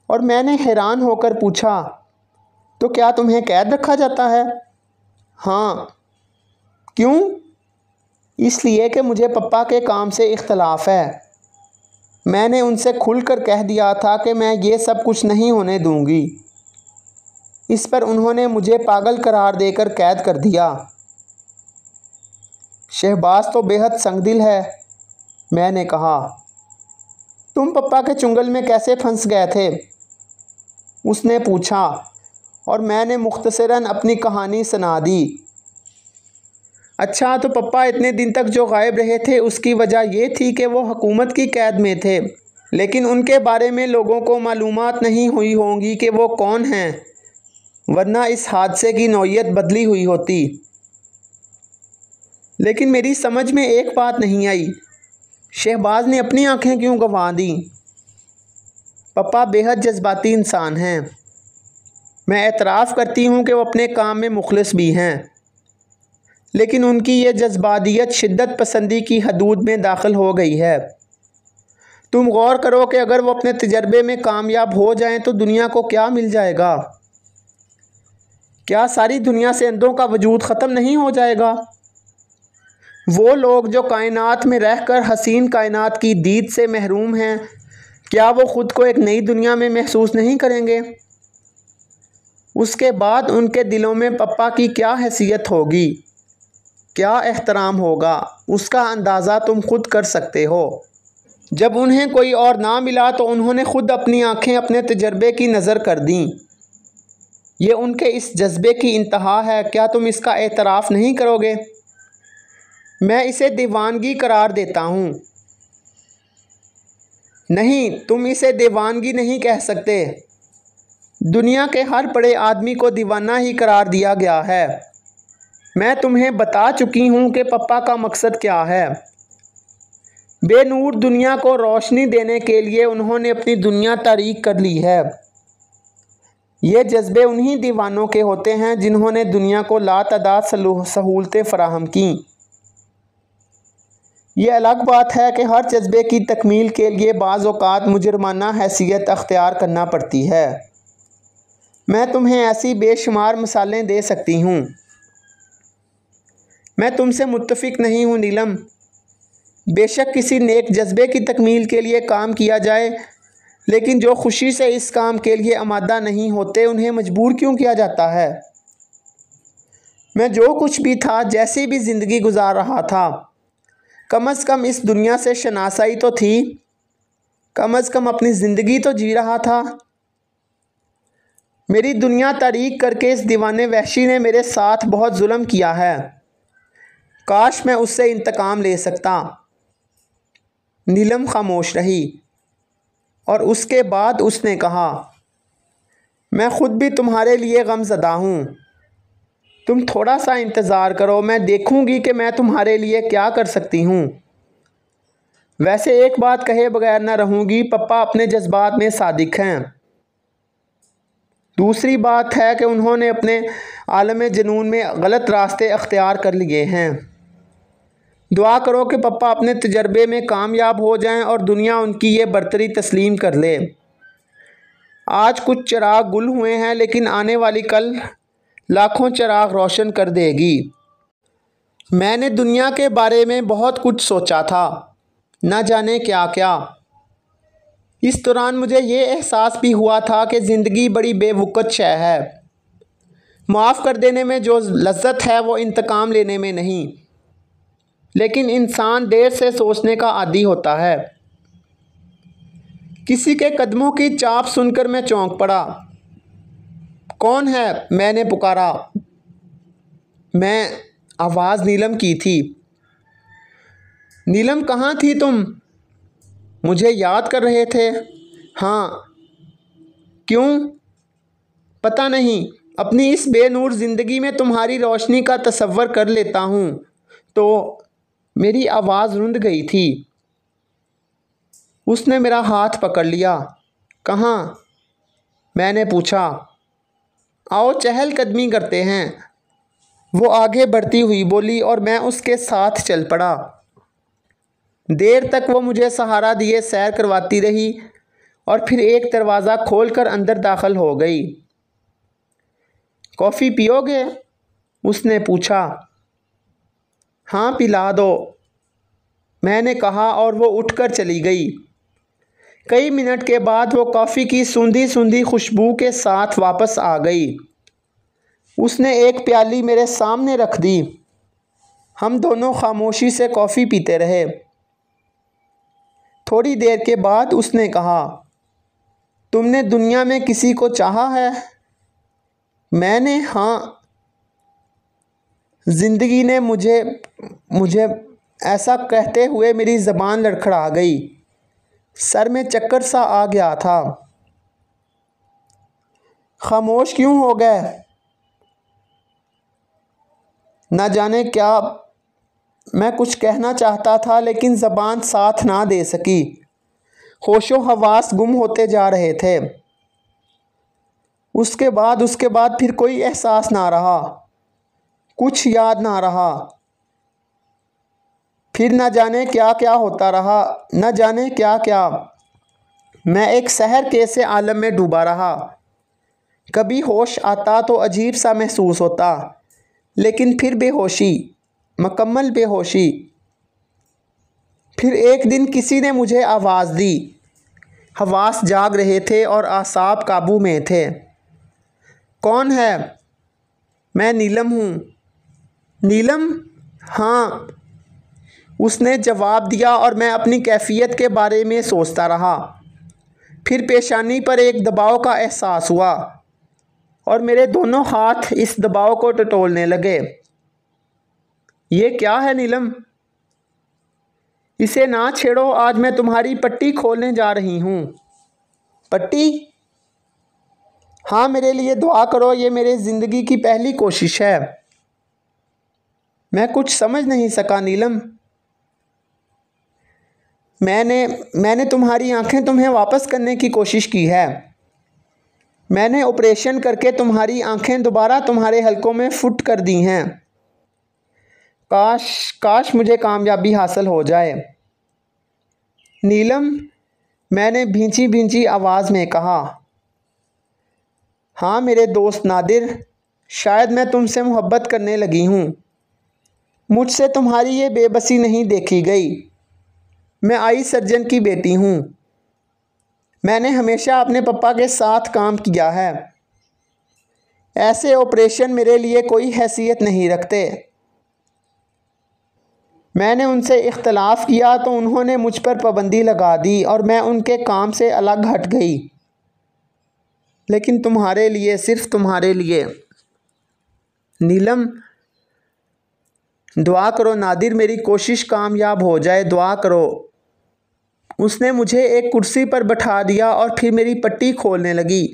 और मैंने हैरान होकर पूछा, तो क्या तुम्हें कैद रखा जाता है? हाँ। क्यों? इसलिए कि मुझे पप्पा के काम से इख्तलाफ है। मैंने उनसे खुलकर कह दिया था कि मैं ये सब कुछ नहीं होने दूंगी। इस पर उन्होंने मुझे पागल करार देकर कैद कर दिया। शहबाज तो बेहद संगदिल है, मैंने कहा। तुम पप्पा के चुंगल में कैसे फंस गए थे? उसने पूछा और मैंने मुख्तसरन अपनी कहानी सुना दी। अच्छा, तो पप्पा इतने दिन तक जो गायब रहे थे उसकी वजह ये थी कि वो हुकूमत की कैद में थे, लेकिन उनके बारे में लोगों को मालूमात नहीं हुई होंगी कि वो कौन हैं। वरना इस हादसे की नौयत बदली हुई होती। लेकिन मेरी समझ में एक बात नहीं आई, शहबाज ने अपनी आंखें क्यों गंवा दी? पप्पा बेहद जज्बाती इंसान हैं। मैं एतराफ़ करती हूँ कि वो अपने काम में मुखलिस भी हैं, लेकिन उनकी ये जज्बातियत शिद्दत पसंदी की हदूद में दाखिल हो गई है। तुम गौर करो कि अगर वो अपने तजर्बे में कामयाब हो जाएं तो दुनिया को क्या मिल जाएगा? क्या सारी दुनिया से अंधों का वजूद ख़त्म नहीं हो जाएगा? वो लोग जो कायनात में रहकर हसीन कायनात की दीद से महरूम हैं, क्या वो ख़ुद को एक नई दुनिया में महसूस नहीं करेंगे? उसके बाद उनके दिलों में पप्पा की क्या हैसियत होगी, क्या एहतराम होगा, उसका अंदाज़ा तुम खुद कर सकते हो। जब उन्हें कोई और ना मिला तो उन्होंने ख़ुद अपनी आंखें अपने तजर्बे की नज़र कर दीं। ये उनके इस जज्बे की इंतहा है, क्या तुम इसका एतराफ़ नहीं करोगे? मैं इसे दीवानगी करार देता हूँ। नहीं, तुम इसे दीवानगी नहीं कह सकते। दुनिया के हर बड़े आदमी को दीवाना ही करार दिया गया है। मैं तुम्हें बता चुकी हूँ कि पप्पा का मकसद क्या है। बेनूर दुनिया को रोशनी देने के लिए उन्होंने अपनी दुनिया तारीक कर ली है। ये जज्बे उन्हीं दीवानों के होते हैं जिन्होंने दुनिया को लातादाद सहूलतें फराहम की। ये अलग बात है कि हर जज्बे की तकमील के लिए बाज़ औक़ात मुजरमाना हैसियत अख्तियार करना पड़ती है। मैं तुम्हें ऐसी बेशुमार मिसालें दे सकती हूँ। मैं तुमसे मुत्तफ़िक नहीं हूँ नीलम। बेशक किसी नेक जज्बे की तकमील के लिए काम किया जाए, लेकिन जो खुशी से इस काम के लिए आमादा नहीं होते उन्हें मजबूर क्यों किया जाता है? मैं जो कुछ भी था, जैसी भी ज़िंदगी गुजार रहा था, कम अज़ कम इस दुनिया से शनासाई तो थी, कम अज़ कम अपनी ज़िंदगी तो जी रहा था। मेरी दुनिया तारीक करके इस दीवाने वहशी ने मेरे साथ बहुत जुल्म किया है। काश मैं उससे इंतकाम ले सकता। नीलम खामोश रही और उसके बाद उसने कहा, मैं ख़ुद भी तुम्हारे लिए गमज़दा हूँ। तुम थोड़ा सा इंतज़ार करो, मैं देखूँगी कि मैं तुम्हारे लिए क्या कर सकती हूँ। वैसे एक बात कहे बगैर न रहूँगी, पप्पा अपने जज्बात में सादिक हैं। दूसरी बात है कि उन्होंने अपने आलम जुनून में गलत रास्ते अख्तियार कर लिए हैं। दुआ करो कि पप्पा अपने तजर्बे में कामयाब हो जाएं और दुनिया उनकी ये बरतरी तस्लीम कर ले। आज कुछ चिराग गुल हुए हैं, लेकिन आने वाली कल लाखों चिराग रोशन कर देगी। मैंने दुनिया के बारे में बहुत कुछ सोचा था, न जाने क्या क्या। इस दौरान मुझे ये एहसास भी हुआ था कि ज़िंदगी बड़ी बेवकूफ़ शय है। माफ़ कर देने में जो लज्जत है वो इंतकाम लेने में नहीं। लेकिन इंसान देर से सोचने का आदी होता है। किसी के कदमों की चाप सुनकर मैं चौंक पड़ा। कौन है? मैंने पुकारा। मैं आवाज़ नीलम की थी। नीलम, कहाँ थी तुम? मुझे याद कर रहे थे? हाँ। क्यों? पता नहीं। अपनी इस बेनूर ज़िंदगी में तुम्हारी रोशनी का तसव्वुर कर लेता हूँ तो। मेरी आवाज़ रुंध गई थी। उसने मेरा हाथ पकड़ लिया। कहाँ? मैंने पूछा। आओ चहलकदमी करते हैं, वो आगे बढ़ती हुई बोली और मैं उसके साथ चल पड़ा। देर तक वो मुझे सहारा दिए सैर करवाती रही और फिर एक दरवाज़ा खोलकर अंदर दाखिल हो गई। कॉफ़ी पियोगे? उसने पूछा। हाँ, पिला दो, मैंने कहा और वो उठकर चली गई। कई मिनट के बाद वो कॉफ़ी की सूंधी सूंधी खुशबू के साथ वापस आ गई। उसने एक प्याली मेरे सामने रख दी। हम दोनों खामोशी से कॉफ़ी पीते रहे। थोड़ी देर के बाद उसने कहा, तुमने दुनिया में किसी को चाहा है? मैंने, हाँ। ज़िंदगी ने मुझे ऐसा कहते हुए मेरी ज़बान लड़खड़ा गई। सर में चक्कर सा आ गया था। खामोश क्यों हो गए? न जाने क्या मैं कुछ कहना चाहता था, लेकिन ज़बान साथ ना दे सकी। होशो हवास गुम होते जा रहे थे। उसके बाद फिर कोई एहसास ना रहा, कुछ याद ना रहा। फिर न जाने क्या क्या होता रहा, न जाने क्या क्या। मैं एक सहर के से आलम में डूबा रहा। कभी होश आता तो अजीब सा महसूस होता, लेकिन फिर बेहोशी, मुकम्मल बेहोशी। फिर एक दिन किसी ने मुझे आवाज़ दी। हवास जाग रहे थे और आसाब काबू में थे। कौन है? मैं नीलम हूँ। नीलम? हाँ, उसने जवाब दिया और मैं अपनी कैफियत के बारे में सोचता रहा। फिर पेशानी पर एक दबाव का एहसास हुआ और मेरे दोनों हाथ इस दबाव को टटोलने लगे। ये क्या है नीलम? इसे ना छेड़ो, आज मैं तुम्हारी पट्टी खोलने जा रही हूँ। पट्टी? हाँ, मेरे लिए दुआ करो, ये मेरे ज़िंदगी की पहली कोशिश है। मैं कुछ समझ नहीं सका नीलम। मैंने तुम्हारी आंखें तुम्हें वापस करने की कोशिश की है। मैंने ऑपरेशन करके तुम्हारी आंखें दोबारा तुम्हारे हलकों में फुट कर दी हैं। काश काश मुझे कामयाबी हासिल हो जाए। नीलम, मैंने भींची भींची आवाज़ में कहा। हाँ मेरे दोस्त नादिर, शायद मैं तुमसे मोहब्बत करने लगी हूँ। मुझसे तुम्हारी ये बेबसी नहीं देखी गई। मैं आई सर्जन की बेटी हूँ। मैंने हमेशा अपने पापा के साथ काम किया है। ऐसे ऑपरेशन मेरे लिए कोई हैसियत नहीं रखते। मैंने उनसे इख्तलाफ किया तो उन्होंने मुझ पर पाबंदी लगा दी और मैं उनके काम से अलग हट गई। लेकिन तुम्हारे लिए, सिर्फ तुम्हारे लिए। नीलम, दुआ करो नादिर, मेरी कोशिश कामयाब हो जाए, दुआ करो। उसने मुझे एक कुर्सी पर बैठा दिया और फिर मेरी पट्टी खोलने लगी।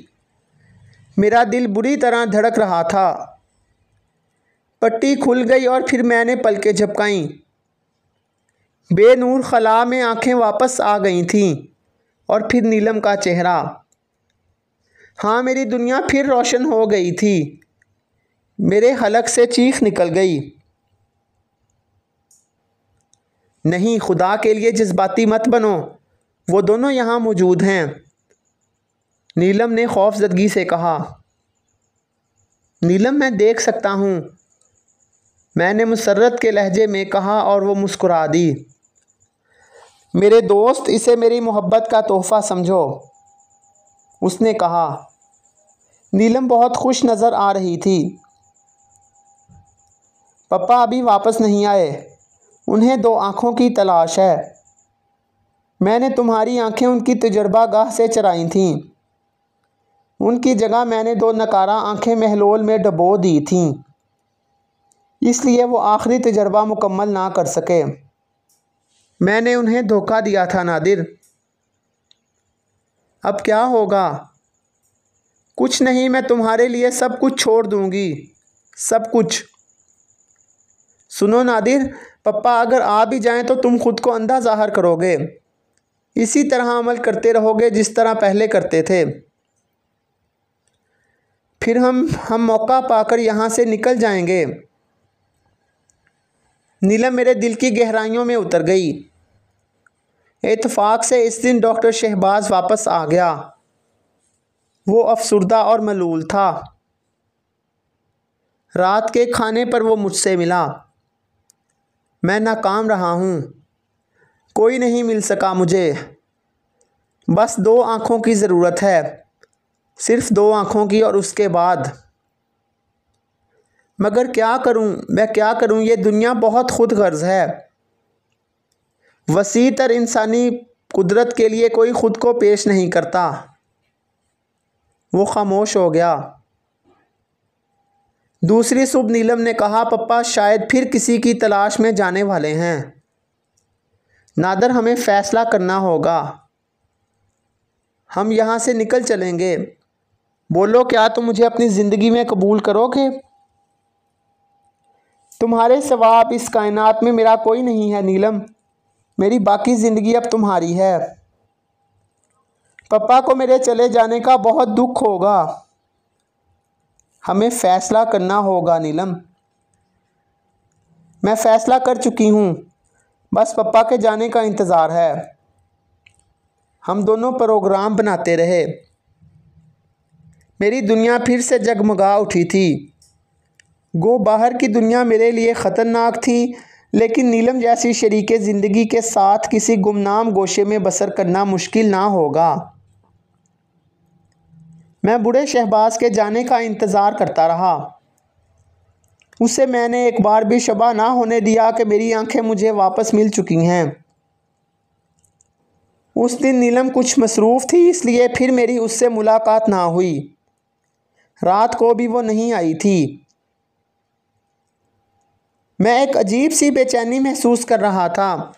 मेरा दिल बुरी तरह धड़क रहा था। पट्टी खुल गई और फिर मैंने पलकें झपकाईं। बेनूर खला में आंखें वापस आ गई थीं और फिर नीलम का चेहरा। हाँ, मेरी दुनिया फिर रोशन हो गई थी। मेरे हलक से चीख निकल गई। नहीं, खुदा के लिए जज्बाती मत बनो, वो दोनों यहाँ मौजूद हैं। नीलम ने खौफजदगी से कहा। नीलम, मैं देख सकता हूँ, मैंने मुसर्रत के लहजे में कहा और वो मुस्कुरा दी। मेरे दोस्त, इसे मेरी मोहब्बत का तोहफ़ा समझो, उसने कहा। नीलम बहुत खुश नज़र आ रही थी। पापा अभी वापस नहीं आए, उन्हें 2 आँखों की तलाश है। मैंने तुम्हारी आंखें उनकी तजर्बा गाह से चराई थीं। उनकी जगह मैंने 2 नकारा आंखें महलोल में डबो दी थीं, इसलिए वो आखिरी तजर्बा मुकम्मल ना कर सके। मैंने उन्हें धोखा दिया था नादिर। अब क्या होगा? कुछ नहीं, मैं तुम्हारे लिए सब कुछ छोड़ दूंगी, सब कुछ। सुनो नादिर, पप्पा अगर आ भी जाएं तो तुम खुद को अंधा ज़ाहिर करोगे। इसी तरह अमल करते रहोगे जिस तरह पहले करते थे। फिर हम मौका पाकर यहाँ से निकल जाएंगे। नीलम मेरे दिल की गहराइयों में उतर गई। इत्तेफाक से इस दिन डॉक्टर शहबाज वापस आ गया। वो अफसुर्दा और मलूल था। रात के खाने पर वो मुझसे मिला। मैं नाकाम रहा हूँ, कोई नहीं मिल सका मुझे। बस 2 आँखों की ज़रूरत है, सिर्फ 2 आँखों की, और उसके बाद। मगर क्या करूँ, मैं क्या करूँ? ये दुनिया बहुत खुद गर्ज है। वसी तर इंसानी कुदरत के लिए कोई ख़ुद को पेश नहीं करता। वो खामोश हो गया। दूसरी सुबह नीलम ने कहा, पप्पा शायद फिर किसी की तलाश में जाने वाले हैं। नादर, हमें फ़ैसला करना होगा। हम यहाँ से निकल चलेंगे। बोलो, क्या तुम मुझे अपनी ज़िंदगी में कबूल करोगे? तुम्हारे सिवा अब इस कायनात में मेरा कोई नहीं है नीलम। मेरी बाकी ज़िंदगी अब तुम्हारी है। पापा को मेरे चले जाने का बहुत दुख होगा। हमें फ़ैसला करना होगा नीलम। मैं फ़ैसला कर चुकी हूँ, बस पापा के जाने का इंतज़ार है। हम दोनों प्रोग्राम बनाते रहे। मेरी दुनिया फिर से जगमगा उठी थी। गो बाहर की दुनिया मेरे लिए ख़तरनाक थी, लेकिन नीलम जैसी शरीके ज़िंदगी के साथ किसी गुमनाम गोशे में बसर करना मुश्किल ना होगा। मैं बूढ़े शहबाज के जाने का इंतज़ार करता रहा। उसे मैंने एक बार भी शबा ना होने दिया कि मेरी आंखें मुझे वापस मिल चुकी हैं। उस दिन नीलम कुछ मसरूफ़ थी, इसलिए फिर मेरी उससे मुलाकात ना हुई। रात को भी वो नहीं आई थी। मैं एक अजीब सी बेचैनी महसूस कर रहा था।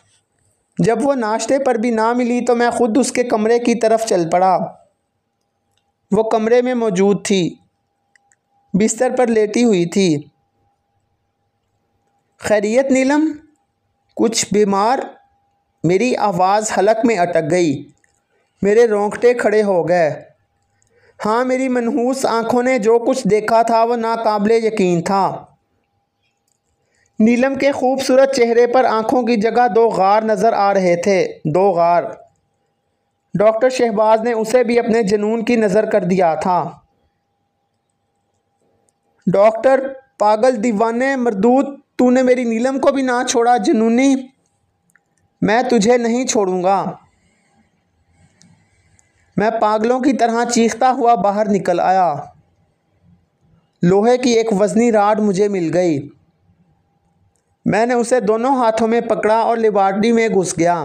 जब वो नाश्ते पर भी ना मिली तो मैं ख़ुद उसके कमरे की तरफ चल पड़ा। वो कमरे में मौजूद थी, बिस्तर पर लेटी हुई थी। खैरियत नीलम? कुछ बीमार? मेरी आवाज़ हलक में अटक गई। मेरे रोंगटे खड़े हो गए। हाँ, मेरी मनहूस आँखों ने जो कुछ देखा था वो नाकाबिले यकीन था। नीलम के खूबसूरत चेहरे पर आँखों की जगह दो गार नज़र आ रहे थे। दो गार। डॉक्टर शहबाज ने उसे भी अपने जुनून की नज़र कर दिया था। डॉक्टर, पागल, दीवाने, मरदूद, तूने मेरी नीलम को भी ना छोड़ा। जुनूनी, मैं तुझे नहीं छोड़ूंगा। मैं पागलों की तरह चीखता हुआ बाहर निकल आया। लोहे की एक वज़नी राड मुझे मिल गई। मैंने उसे दोनों हाथों में पकड़ा और लेबॉर्टरी में घुस गया।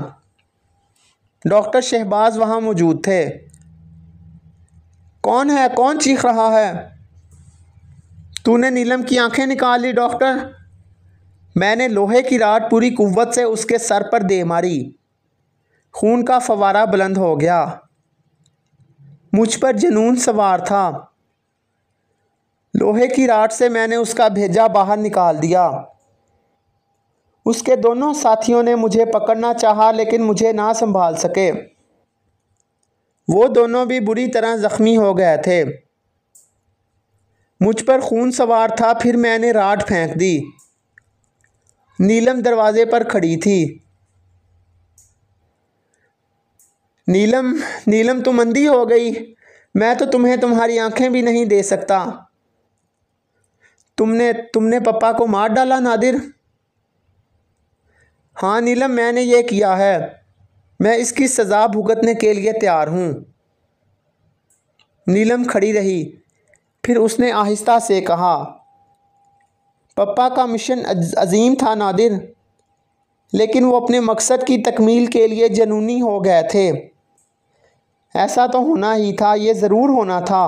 डॉक्टर शहबाज वहाँ मौजूद थे। कौन है? कौन चीख रहा है? तूने नीलम की आंखें निकाल ली डॉक्टर। मैंने लोहे की राड पूरी कुव्वत से उसके सर पर दे मारी। खून का फवारा बुलंद हो गया। मुझ पर जुनून सवार था। लोहे की राड से मैंने उसका भेजा बाहर निकाल दिया। उसके दोनों साथियों ने मुझे पकड़ना चाहा, लेकिन मुझे ना संभाल सके। वो दोनों भी बुरी तरह ज़ख्मी हो गए थे। मुझ पर खून सवार था। फिर मैंने राड फेंक दी। नीलम दरवाजे पर खड़ी थी। नीलम, नीलम, तुम अंधी हो गई। मैं तो तुम्हें तुम्हारी आंखें भी नहीं दे सकता। तुमने पापा को मार डाला नादिर। हाँ नीलम, मैंने ये किया है। मैं इसकी सज़ा भुगतने के लिए तैयार हूँ। नीलम खड़ी रही। फिर उसने आहिस्ता से कहा, पापा का मिशन अजीम था नादिर, लेकिन वो अपने मकसद की तकमील के लिए जुनूनी हो गए थे। ऐसा तो होना ही था, ये ज़रूर होना था।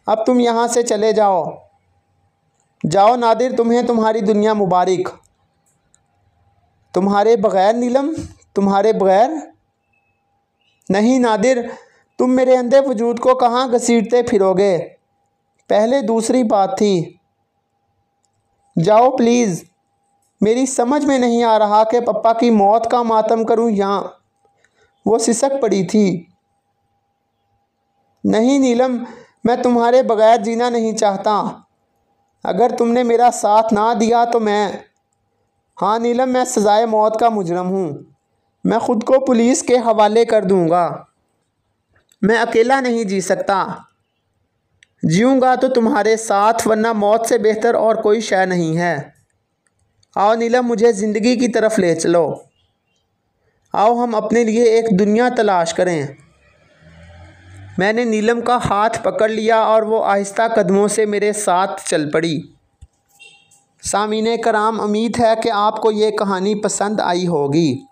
अब तुम यहाँ से चले जाओ। जाओ नादिर, तुम्हें तुम्हारी दुनिया मुबारक। तुम्हारे बग़ैर नीलम, तुम्हारे बग़ैर। नहीं नादिर, तुम मेरे अंधे वजूद को कहाँ घसीटते फिरोगे? पहले दूसरी बात थी। जाओ प्लीज़। मेरी समझ में नहीं आ रहा कि पापा की मौत का मातम करूं या। वो सिसक पड़ी थी। नहीं नीलम, मैं तुम्हारे बग़ैर जीना नहीं चाहता। अगर तुमने मेरा साथ ना दिया तो मैं। हाँ नीलम, मैं सज़ाए मौत का मुजरम हूँ। मैं ख़ुद को पुलिस के हवाले कर दूँगा। मैं अकेला नहीं जी सकता। जीऊँगा तो तुम्हारे साथ, वरना मौत से बेहतर और कोई शय नहीं है। आओ नीलम, मुझे ज़िंदगी की तरफ ले चलो। आओ हम अपने लिए एक दुनिया तलाश करें। मैंने नीलम का हाथ पकड़ लिया और वो आहिस्ता कदमों से मेरे साथ चल पड़ी। सामीने कराम, उम्मीद है कि आपको ये कहानी पसंद आई होगी।